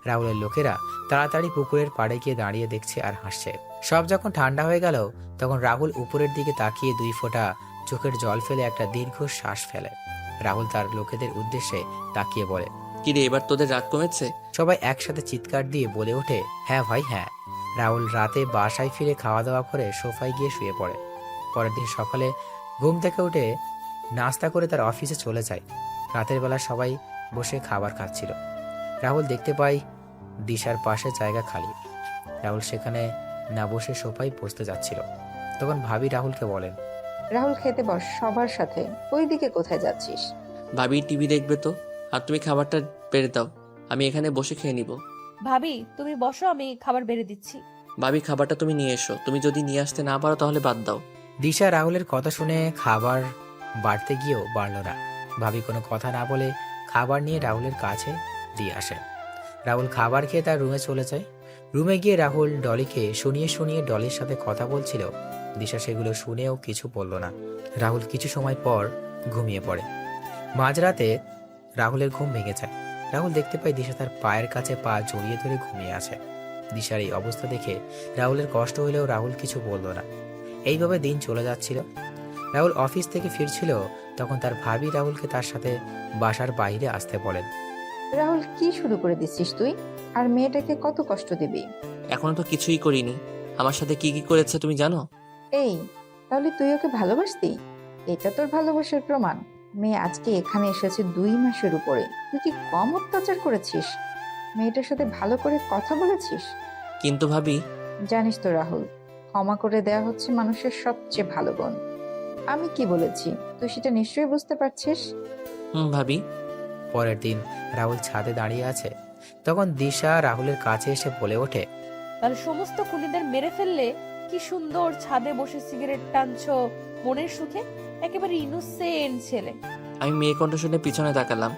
রাহুলের লোকেরা তাড়াতাড়ি পুকুরের পাড়ে গিয়ে দাঁড়িয়ে দেখছে আর হাসছে। সব যখন ঠান্ডা হয়ে গেল, তখন রাহুল উপরের দিকে তাকিয়ে 2 ফোঁটা চোখের জল ফেলে একটা দীর্ঘ শ্বাস ফেলে। রাহুল তার লোকেদের উদ্দেশ্যে তাকিয়ে বলে, কিরে, এবার তোদের রাগ কমেছে? সবাই একসাথে চিৎকার দিয়ে বলে ওঠে, হ্যাঁ ভাই হ্যাঁ। রাহুল রাতে বাসায় ফিরে খাওয়া দাওয়া করে সোফায় গিয়ে শুয়ে পড়ে। পরের দিন সকালে ঘুম থেকে উঠে নাস্তা করে তার অফিসে চলে যায়। রাতের বেলা সবাই বসে খাবার খাচ্ছিল। রাহুল দেখতে পায় দিশার পাশে জায়গা খালি। রাহুল সেখানে না বসে সোফায় বসতে যাচ্ছিল। তখন ভাবি রাহুলকে বলেন, রাহুল খেতে বস সবার সাথে, ওইদিকে কোথায় যাচ্ছিস? ভাবি টিভি দেখবে তো, আর তুমি খাবারটা বেড়ে দাও, আমি এখানে বসে খেয়ে নিব। ভাবি তুমি বসো, আমি খাবার বেড়ে দিচ্ছি। ভাবি খাবারটা তুমি নিয়ে এসো, তুমি যদি নিয়ে আসতে না পারো তাহলে বাদ দাও। দিশা রাহুলের কথা শুনে খাবার বাড়তে গিয়েও বাড়ল না। ভাবি কোনো কথা না বলে খাবার নিয়ে রাহুলের কাছে দিয়ে আসে। রাহুল খাবার খেয়ে তার রুমে চলে যায়। রুমে গিয়ে রাহুল ডলিকে শুনিয়ে শুনিয়ে ডলির সাথে কথা বলছিল। দিশা সেগুলো শুনেও কিছু বলল না। রাহুল কিছু সময় পর ঘুমিয়ে পড়ে। মাঝরাতে রাহুলের ঘুম ভেঙে যায়। রাহুল দেখতে পায় দিশা তার পায়ের কাছে পা জড়িয়ে ধরে ঘুমিয়ে আছে। দিশার এই অবস্থা দেখে রাহুলের কষ্ট হলেও রাহুল কিছু বলল না। এইভাবে দিন চলে যাচ্ছিল। রাহুল অফিস থেকে ফিরছিল, তখন তার ভাবি রাহুলকে তার সাথে বাসার বাইরে আসতে বলেন। রাহুল কি শুরু করে দিচ্ছিস তুই? আর মেয়েটাকে কত কষ্ট দিবি? এখনো তো কিছুই করিনি। আমার সাথে কি কি করেছে তুমি জানো? এই, তাহলে তুই ওকে ভালোবাসতি? এটা তোর ভালোবাসার প্রমাণ। মেয়ে আজকে এখানে এসেছে 2 মাসের উপরে, তুই কি কম অত্যাচার করেছিস? মেয়েটার সাথে ভালো করে কথা বলেছিস? কিন্তু ভাবি, জানিস তো রাহুল, ক্ষমা করে দেয়া হচ্ছে মানুষের সবচেয়ে ভালো গুণ। আমি কি বলেছি তুই সেটা নিশ্চয়ই বুঝতে পারছিস। ভাবি। পরের দিন রাহুল ছাদে দাঁড়িয়ে আছে। তখন দিশা রাহুলের কাছে এসে বলে ওঠে, তাহলে সমস্ত খুনিদের মেরে ফেললে কি সুন্দর ছাদে বসে সিগারেট টানছো মনের সুখে, একেবারে ইনোসেন্ট ছেলে। আমি মেয়ে কণ্ঠ শুনে পিছনে তাকালাম,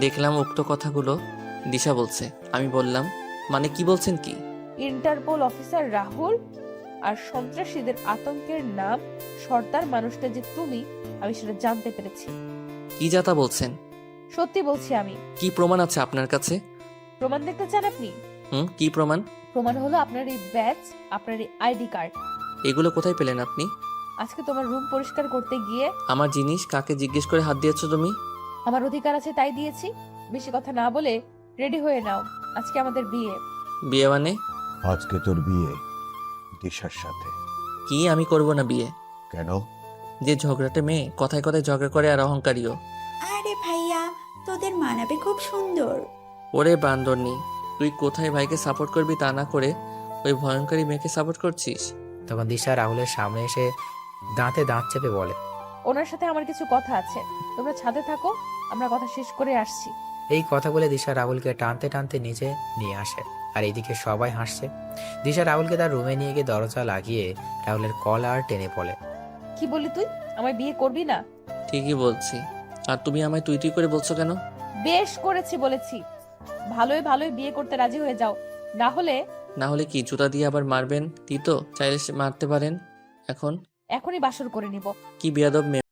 দেখলাম উক্ত কথাগুলো দিশা বলছে। আমি বললাম, মানে কি বলছেন কি? ইন্টারপোল অফিসার রাহুল আর সন্ত্রাসীদের আতঙ্কের নাম সর্দার মানুষটা যে তুমি, আমি সেটা জানতে পেরেছি। কি যাতা বলছেন? সত্যি বলছি আমি। কি প্রমাণ আছে আপনার কাছে? প্রমাণ দেখতে চান আপনি? কি প্রমাণ? প্রমাণ হলো আপনার এই ব্যাজ, আপনার এই আইডি কার্ড। এগুলো কোথায় পেলেন আপনি? আজকে তোমার রুম পরিষ্কার করতে গিয়ে। আমার জিনিস কাকে জিজ্ঞেস করে হাত দিয়েছো তুমি? আমার অধিকার আছে তাই দিয়েছি। বেশি কথা না বলে রেডি হয়ে নাও, আজকে আমাদের বিয়ে। বিয়ে মানে? আজকে তোর বিয়ে দিশার সাথে। কি আমি করব না বিয়ে? কেন? যে ঝগড়াটে মেয়ে, কথায় কথায় ঝগড়া করে আর অহংকারীও। আরে ভাইয়া, তোদের মানাবে খুব সুন্দর। ওরে বান্দরনি, তুই কোথায় ভাইকে সাপোর্ট করবি তা না করে ওই ভয়ঙ্করী মেয়েকে সাপোর্ট করছিস। তখন দিশা রাহুলের সামনে এসে দাঁতে দাঁত চেপে বলে, ওনার সাথে আমার কিছু কথা আছে, তোমরা ছাদে থাকো, আমরা কথা শেষ করে আসছি। এই কথা বলে দিশা রাহুলকে টানতে টানতে নিচে নিয়ে আসে। আর এইদিকে সবাই হাসছে। দিশা রাহুলকে তার রুমে নিয়ে গিয়ে দরজা লাগিয়ে রাহুলের কলার টেনে পড়ে। কি বললি তুই? আমায় বিয়ে করবি না? ঠিকই বলছি। আর তুমি আমায় তুই তুই করে বলছো কেন? বেশ করেছি বলেছি। ভালোই ভালোই বিয়ে করতে রাজি হয়ে যাও, না হলে কি জুতা দিয়ে আবার মারবেন? তিতো চাইলে মারতে পারেন। এখনই বাসর করে নিব। কি বেয়াদব মেয়ে।